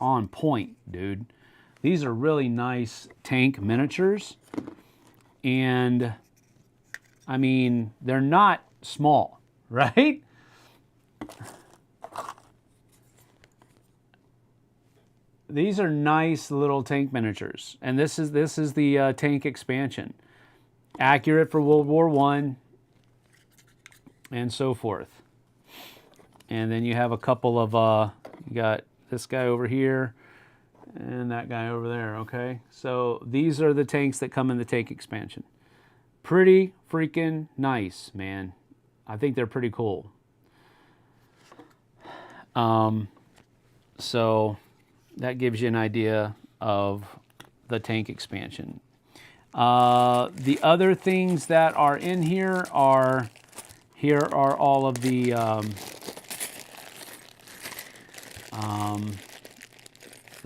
on point, dude. These are really nice tank miniatures. And I mean, they're not small, right? These are nice little tank miniatures. And this is the tank expansion. Accurate for World War I and so forth. And then you have a couple of, you got this guy over here and that guy over there, okay? So these are the tanks that come in the tank expansion. Pretty freaking nice, man. I think they're pretty cool. So that gives you an idea of the tank expansion. The other things that are in here are all of the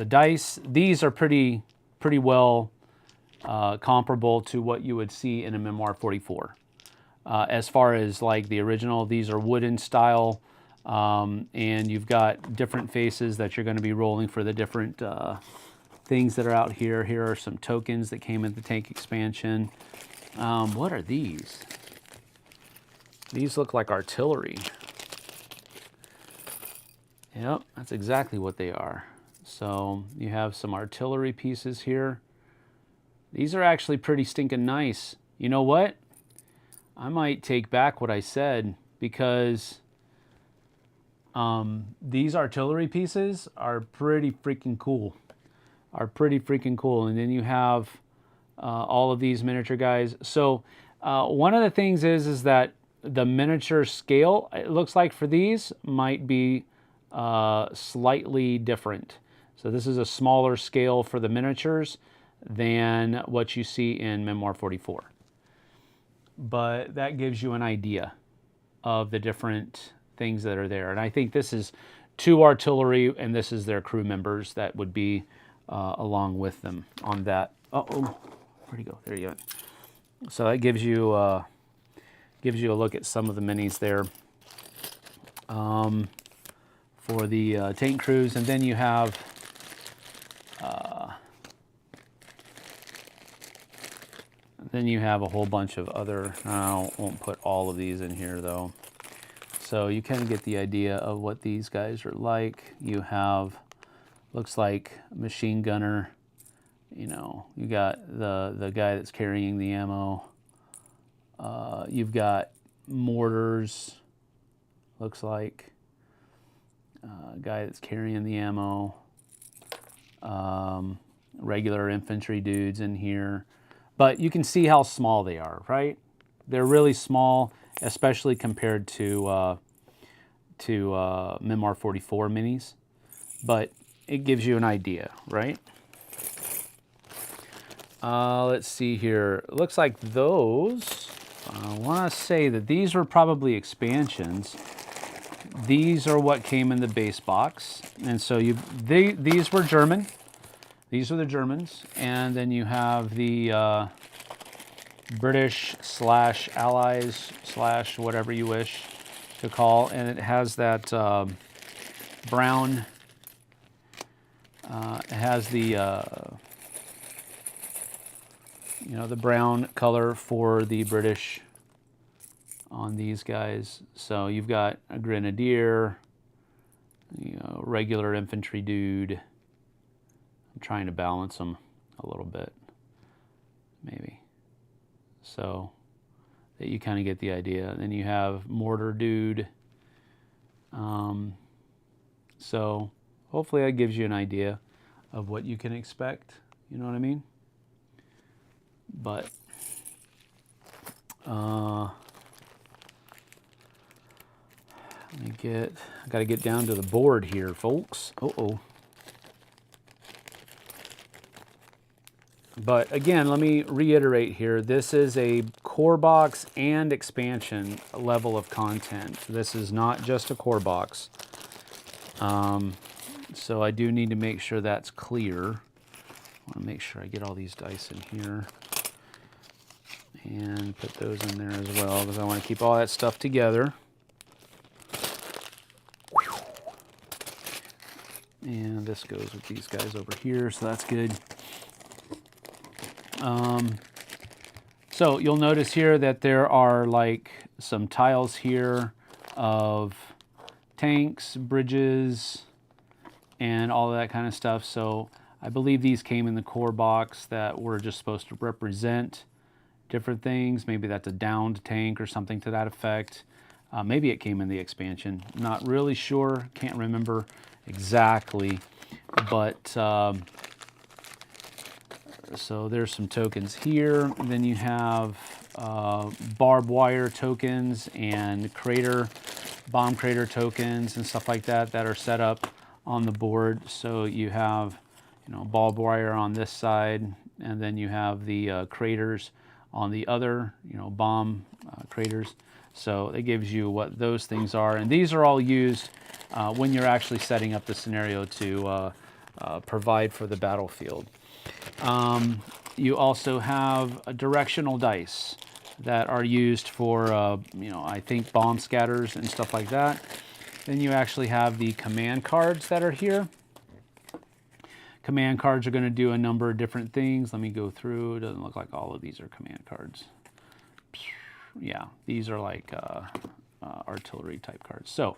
dice. These are pretty well comparable to what you would see in a Memoir 44. As far as like the original, these are wooden style, and you've got different faces that you're going to be rolling for the different things that are out here. Here are some tokens that came in the tank expansion. What are these? These look like artillery. Yep, that's exactly what they are. So you have some artillery pieces here. These are actually pretty stinking nice. You know what? I might take back what I said, because these artillery pieces are pretty freaking cool. And then you have all of these miniature guys. So one of the things is that the miniature scale, it looks like for these, might be slightly different. So this is a smaller scale for the miniatures than what you see in Memoir 44. But that gives you an idea of the different things that are there. And I think this is 2 artillery, and this is their crew members that would be along with them on that. Uh-oh, where'd he go? There you go. So that gives you a look at some of the minis there for the tank crews. And then you have a whole bunch of other, I won't put all of these in here though. So you kind of get the idea of what these guys are like. You have, looks like machine gunner, you know, you got the guy that's carrying the ammo. You've got mortars, looks like guy that's carrying the ammo. Regular infantry dudes in here. But you can see how small they are, right? They're really small, especially compared to Memoir 44 minis. But it gives you an idea, right? Let's see here. It looks like those, I want to say that these were probably expansions. These are what came in the base box. And so these were German. These are the Germans. And then you have the British / Allies / whatever you wish to call. And it has that brown, it has the, the brown color for the British on these guys. So you've got a grenadier, regular infantry dude. I'm trying to balance them a little bit, maybe, so that you kind of get the idea. And then you have mortar dude. So hopefully that gives you an idea of what you can expect. You know what I mean? But I got to get down to the board here, folks. Uh-oh. But again, let me reiterate here. This is a core box and expansion level of content. This is not just a core box. So I do need to make sure that's clear. I want to make sure I get all these dice in here and put those in there as well because I want to keep all that stuff together. And this goes with these guys over here, so that's good. So you'll notice here that there are like some tiles here of tanks, bridges, and all of that kind of stuff. So I believe these came in the core box that were just supposed to represent different things. Maybe that's a downed tank or something to that effect. Maybe it came in the expansion. Not really sure. Can't remember exactly. But so there's some tokens here. And then you have barbed wire tokens and bomb crater tokens and stuff like that that are set up on the board. So you have, barbed wire on this side, and then you have the craters on the other, bomb craters. So it gives you what those things are. And these are all used when you're actually setting up the scenario to provide for the battlefield. You also have directional dice that are used for, I think bomb scatters and stuff like that. Then you actually have the command cards that are here. Command cards are going to do a number of different things. Let me go through. It doesn't look like all of these are command cards. Yeah, these are like artillery type cards. So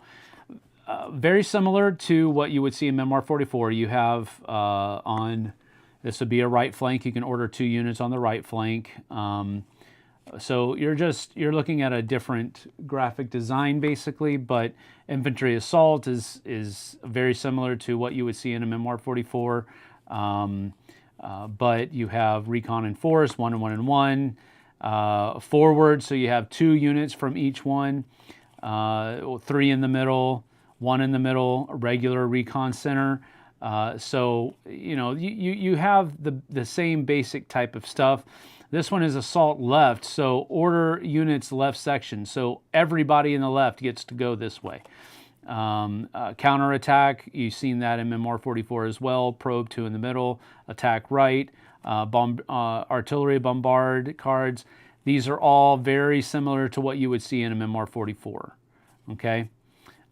very similar to what you would see in Memoir 44. You have this would be a right flank. You can order 2 units on the right flank. So you're looking at a different graphic design basically, but infantry assault is very similar to what you would see in a Memoir 44. But you have recon and force, 1 and 1 and 1. Forward, so you have 2 units from each one. 3 in the middle, 1 in the middle, a regular recon center. So you have the same basic type of stuff. This one is assault left, so order units left section. So everybody in the left gets to go this way. Counterattack, you've seen that in Memoir 44 as well. Probe 2 in the middle, attack right, artillery bombard cards. These are all very similar to what you would see in a Memoir 44. Okay,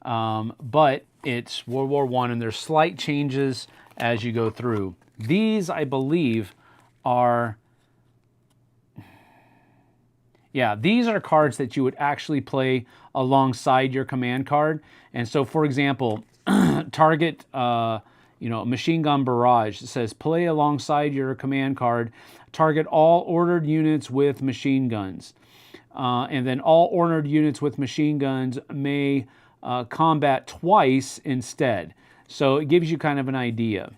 but it's World War I, and there's slight changes as you go through. These, I believe, are... Yeah, these are cards that you would actually play alongside your command card. And so, for example, target, machine gun barrage. It says play alongside your command card. Target all ordered units with machine guns. And then all ordered units with machine guns may combat twice instead. So it gives you kind of an idea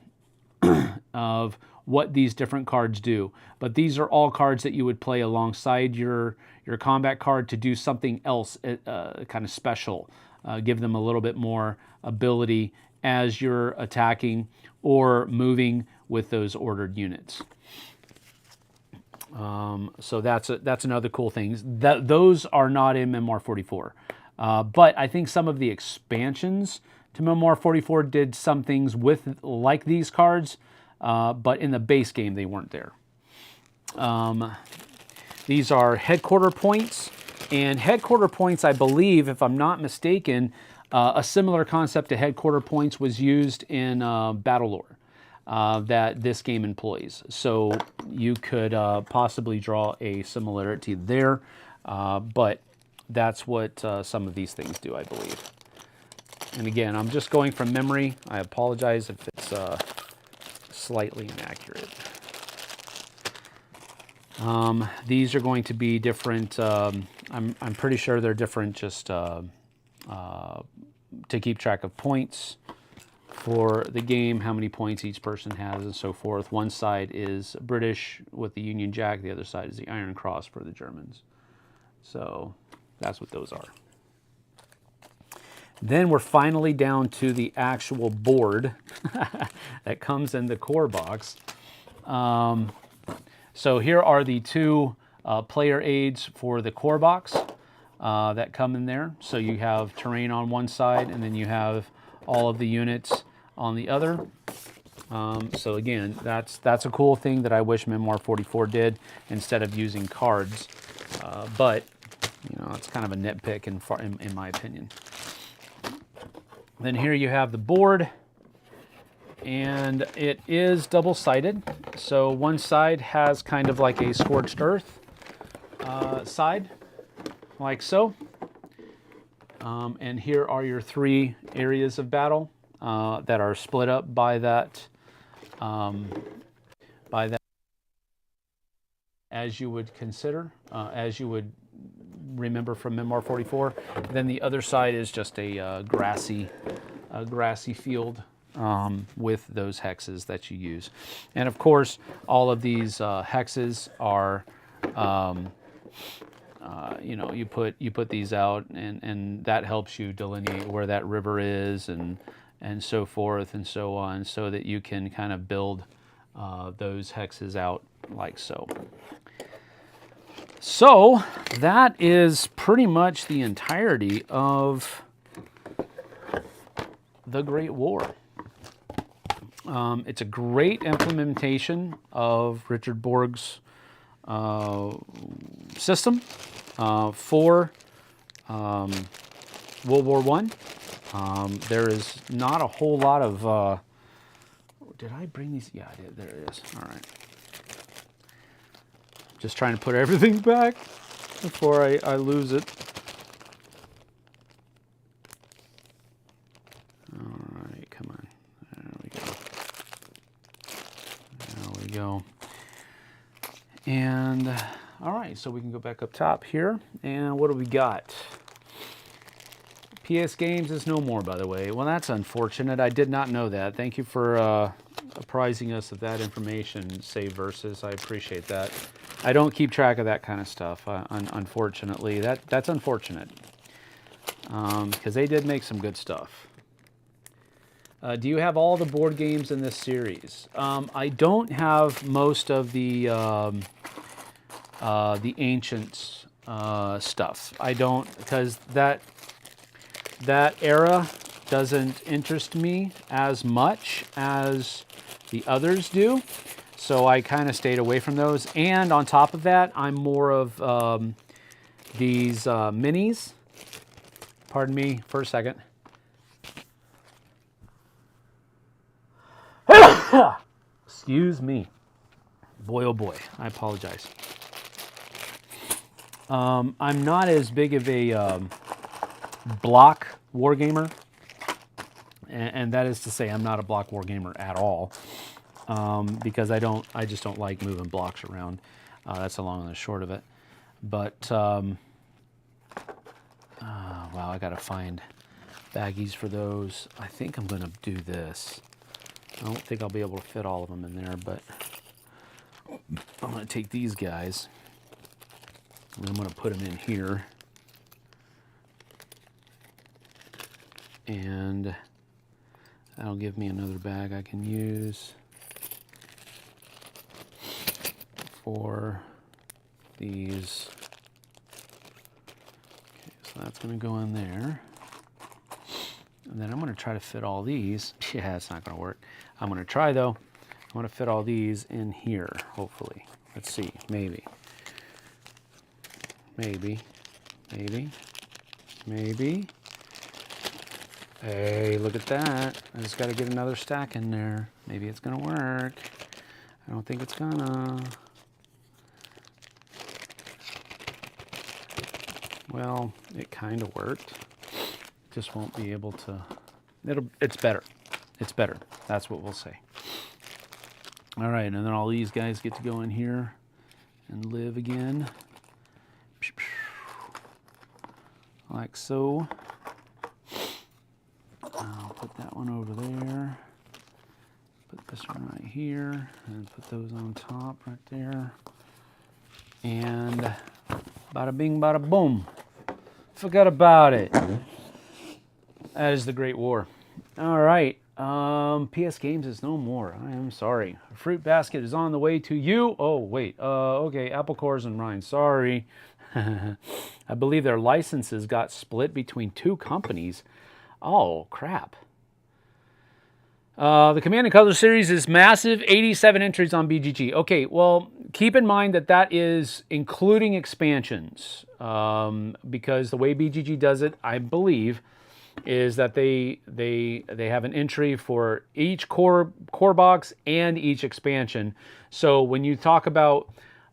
of what these different cards do. But these are all cards that you would play alongside your combat card to do something else kind of special. Give them a little bit more ability as you're attacking or moving with those ordered units. So that's another cool thing. Those are not in Memoir 44. But I think some of the expansions to Memoir 44 did some things like these cards, but in the base game they weren't there. These are headquarter points, and headquarter points, I believe, if I'm not mistaken, a similar concept to headquarter points was used in Battle Lore that this game employs. So you could possibly draw a similarity there, but that's what some of these things do, I believe. And again, I'm just going from memory. I apologize if it's slightly inaccurate. These are going to be different. I'm pretty sure they're different just to keep track of points for the game, how many points each person has and so forth. One side is British with the Union Jack. The other side is the Iron Cross for the Germans. So that's what those are. Then we're finally down to the actual board that comes in the core box. So here are the 2 player aids for the core box that come in there. So you have terrain on one side, and then you have all of the units on the other. So again, that's a cool thing that I wish Memoir 44 did instead of using cards. But you know, it's kind of a nitpick in my opinion. Then here you have the board, and it is double-sided. So one side has kind of like a scorched earth side, like so. And here are your 3 areas of battle that are split up by that, as you would consider, as you would remember from Memoir 44. Then the other side is just a grassy field with those hexes that you use. And of course, all of these hexes are, you know, you put these out, and that helps you delineate where that river is, and so forth and so on, so that you can kind of build those hexes out like so. So that is pretty much the entirety of the Great War. It's a great implementation of Richard Borg's system for World War I. There is not a whole lot of... did I bring these? Yeah, I did. There it is. All right. Just trying to put everything back before I lose it. All right, come on. There we go. There we go. And, all right, so we can go back up top here. And what do we got? PS Games is no more, by the way. Well, that's unfortunate. I did not know that. Thank you for apprising us of that information, Save Versus. I appreciate that. I don't keep track of that kind of stuff, unfortunately. That's unfortunate, because they did make some good stuff. Do you have all the board games in this series? I don't have most of the Ancients stuff. I don't, because that era doesn't interest me as much as the others do. So I kind of stayed away from those. And on top of that, I'm more of these minis. Pardon me for a second. Excuse me. Boy, oh boy, I apologize. I'm not as big of a block wargamer. And that is to say, I'm not a block wargamer at all. Because I just don't like moving blocks around. That's the long and the short of it. But, wow, I gotta find baggies for those. I think I'm gonna do this. I don't think I'll be able to fit all of them in there, but I'm gonna take these guys, and I'm gonna put them in here. And that'll give me another bag I can use for these. Okay, so that's going to go in there. And then I'm going to try to fit all these. Yeah, it's not going to work. I'm going to try, though. I want to fit all these in here, hopefully. Let's see. Maybe. Maybe. Maybe. Maybe. Hey, look at that. I just got to get another stack in there. Maybe it's going to work. I don't think it's gonna. Well, it kind of worked. Just won't be able to. It's better. It's better. That's what we'll say. All right, and then all these guys get to go in here and live again. Like so. I'll put that one over there. Put this one right here, and put those on top right there. And bada bing, bada boom. Forgot about it. That is the Great War. All right. PS Games is no more. I am sorry. A fruit basket is on the way to you. Oh, wait. Okay. Apple cores and Ryan. Sorry. I believe their licenses got split between 2 companies. Oh, crap. The Command and Color series is massive, 87 entries on BGG. Okay, well, keep in mind that that is including expansions, because the way BGG does it, I believe, is that they have an entry for each core box and each expansion. So when you talk about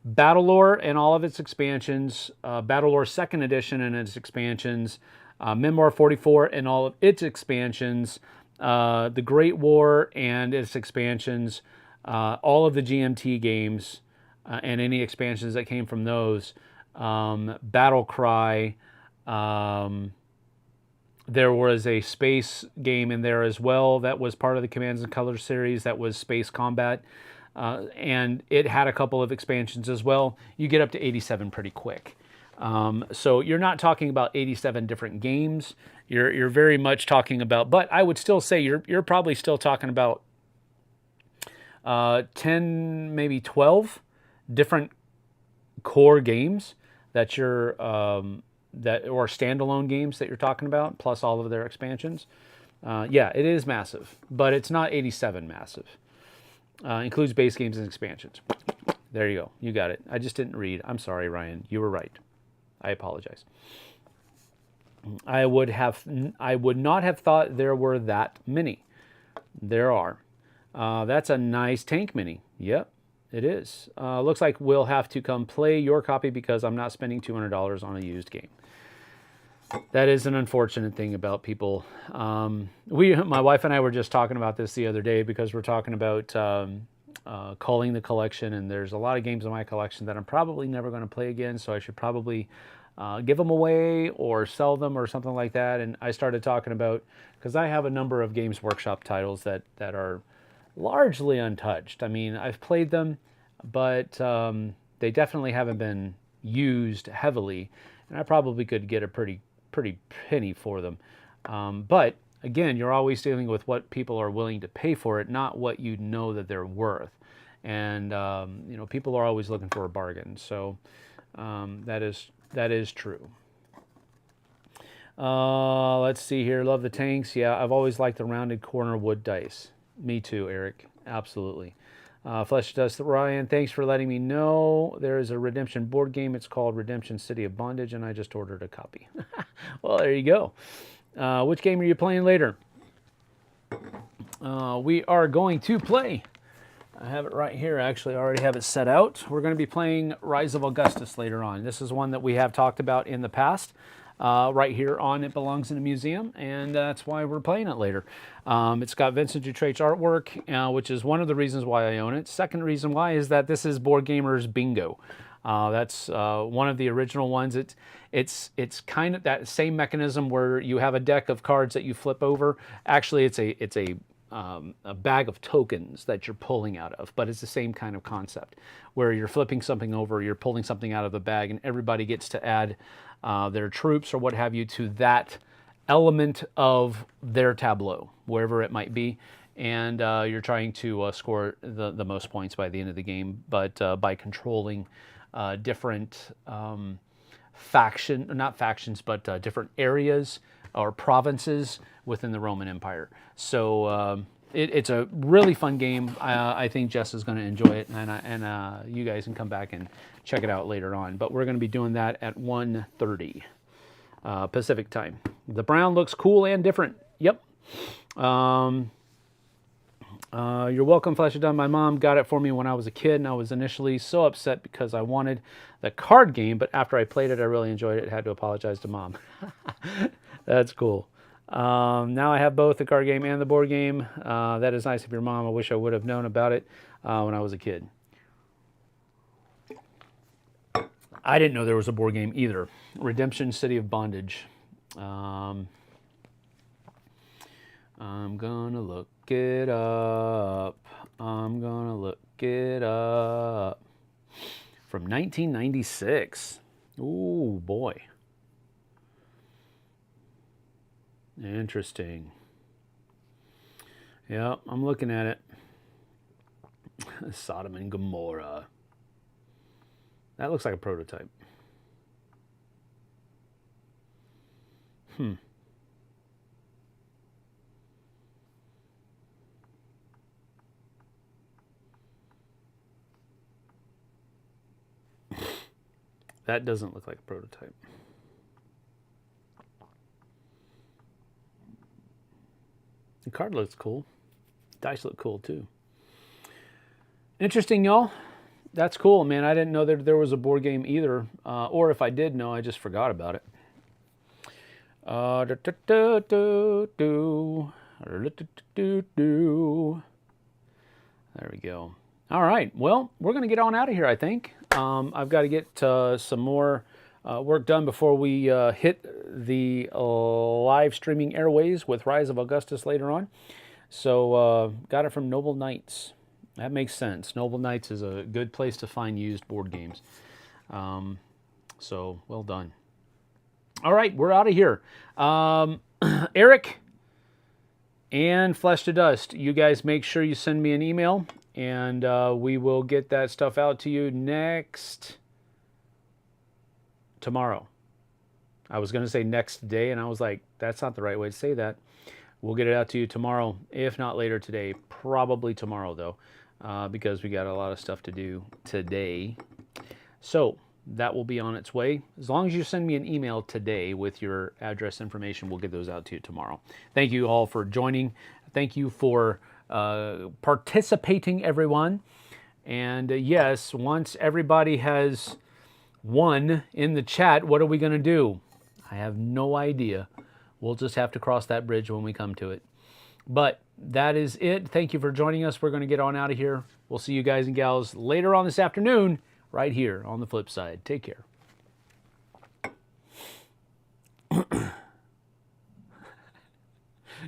Battlelore and all of its expansions, Battlelore Second Edition and its expansions, Memoir 44 and all of its expansions, the Great War and its expansions, all of the GMT games and any expansions that came from those, Battle Cry. There was a space game in there as well that was part of the Commands and Colors series that was Space Combat. And it had a couple of expansions as well. You get up to 87 pretty quick. So you're not talking about 87 different games. You're very much talking about, but I would still say you're probably still talking about 10, maybe 12 different core games that you're or standalone games that you're talking about, plus all of their expansions. Yeah, it is massive, but it's not 87 massive. Includes base games and expansions. There you go. You got it. I just didn't read. I'm sorry, Ryan. You were right. I apologize. I would not have thought there were that many. There are. That's a nice tank mini. Yep, it is. Looks like we'll have to come play your copy because I'm not spending $200 on a used game. That is an unfortunate thing about people. My wife and I were just talking about this the other day because we're talking about culling the collection, and there's a lot of games in my collection that I'm probably never going to play again, so I should probably give them away or sell them or something like that. And I started talking about, because I have a number of Games Workshop titles that are largely untouched. I mean, I've played them, but they definitely haven't been used heavily, and I probably could get a pretty penny for them. But again, you're always dealing with what people are willing to pay for it, not what you know that they're worth. And people are always looking for a bargain. So that is true. Let's see here. Love the tanks. Yeah, I've always liked the rounded corner wood dice. Me too, Eric. Absolutely. Flesh Dust Ryan, thanks for letting me know. There is a Redemption board game. It's called Redemption City of Bondage, and I just ordered a copy. Well, there you go. Which game are you playing later? We are going to play. I have it right here. Actually, I already have it set out. We're going to be playing Rise of Augustus later on. This is one that we have talked about in the past. Right here on It Belongs in a Museum, and that's why we're playing it later. It's got Vincent Dutrait's artwork, which is one of the reasons why I own it. Second reason why is that this is Board Gamers Bingo. That's one of the original ones. It's kind of that same mechanism where you have a deck of cards that you flip over. Actually, it's a bag of tokens that you're pulling out of, but it's the same kind of concept where you're flipping something over, you're pulling something out of the bag, and everybody gets to add their troops or what have you to that element of their tableau, wherever it might be, and you're trying to score the most points by the end of the game, but by controlling different not factions, but different areas or provinces within the Roman Empire. So it's a really fun game. I think Jess is going to enjoy it, and you guys can come back and check it out later on. But we're going to be doing that at 1:30 Pacific time. The brown looks cool and different. Yep. You're welcome, Flesh Done. My mom got it for me when I was a kid, and I was initially so upset because I wanted the card game, but after I played it, I really enjoyed it. I had to apologize to Mom. That's cool. Now I have both the card game and the board game. That is nice of your mom. I wish I would have known about it when I was a kid. I didn't know there was a board game either. Redemption City of Bondage. I'm gonna look it up. I'm gonna look it up. From 1996. Ooh, boy. Interesting. Yeah, I'm looking at it. Sodom and Gomorrah. That looks like a prototype. That doesn't look like a prototype. The card looks cool. Dice look cool too. Interesting, y'all. That's cool, man. I didn't know that there was a board game either. Or if I did know, I just forgot about it. There we go. All right. Well, we're going to get on out of here, I think. I've got to get some more work done before we hit the live streaming airways with Rise of Augustus later on. So, got it from Noble Knights. That makes sense. Noble Knights is a good place to find used board games. So, well done. All right, we're out of here. Eric and Flesh to Dust, you guys make sure you send me an email, and we will get that stuff out to you tomorrow. I was going to say next day, and I was like, that's not the right way to say that. We'll get it out to you tomorrow, if not later today. Probably tomorrow, though, because we got a lot of stuff to do today. So that will be on its way. As long as you send me an email today with your address information, we'll get those out to you tomorrow. Thank you all for joining. Thank you for participating, everyone. And yes, once everybody has won in the chat, what are we going to do? I have no idea. We'll just have to cross that bridge when we come to it. But that is it. Thank you for joining us. We're going to get on out of here. We'll see you guys and gals later on this afternoon, right here on the flip side. Take care.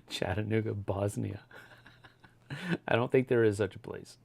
Chattanooga, Bosnia. I don't think there is such a place.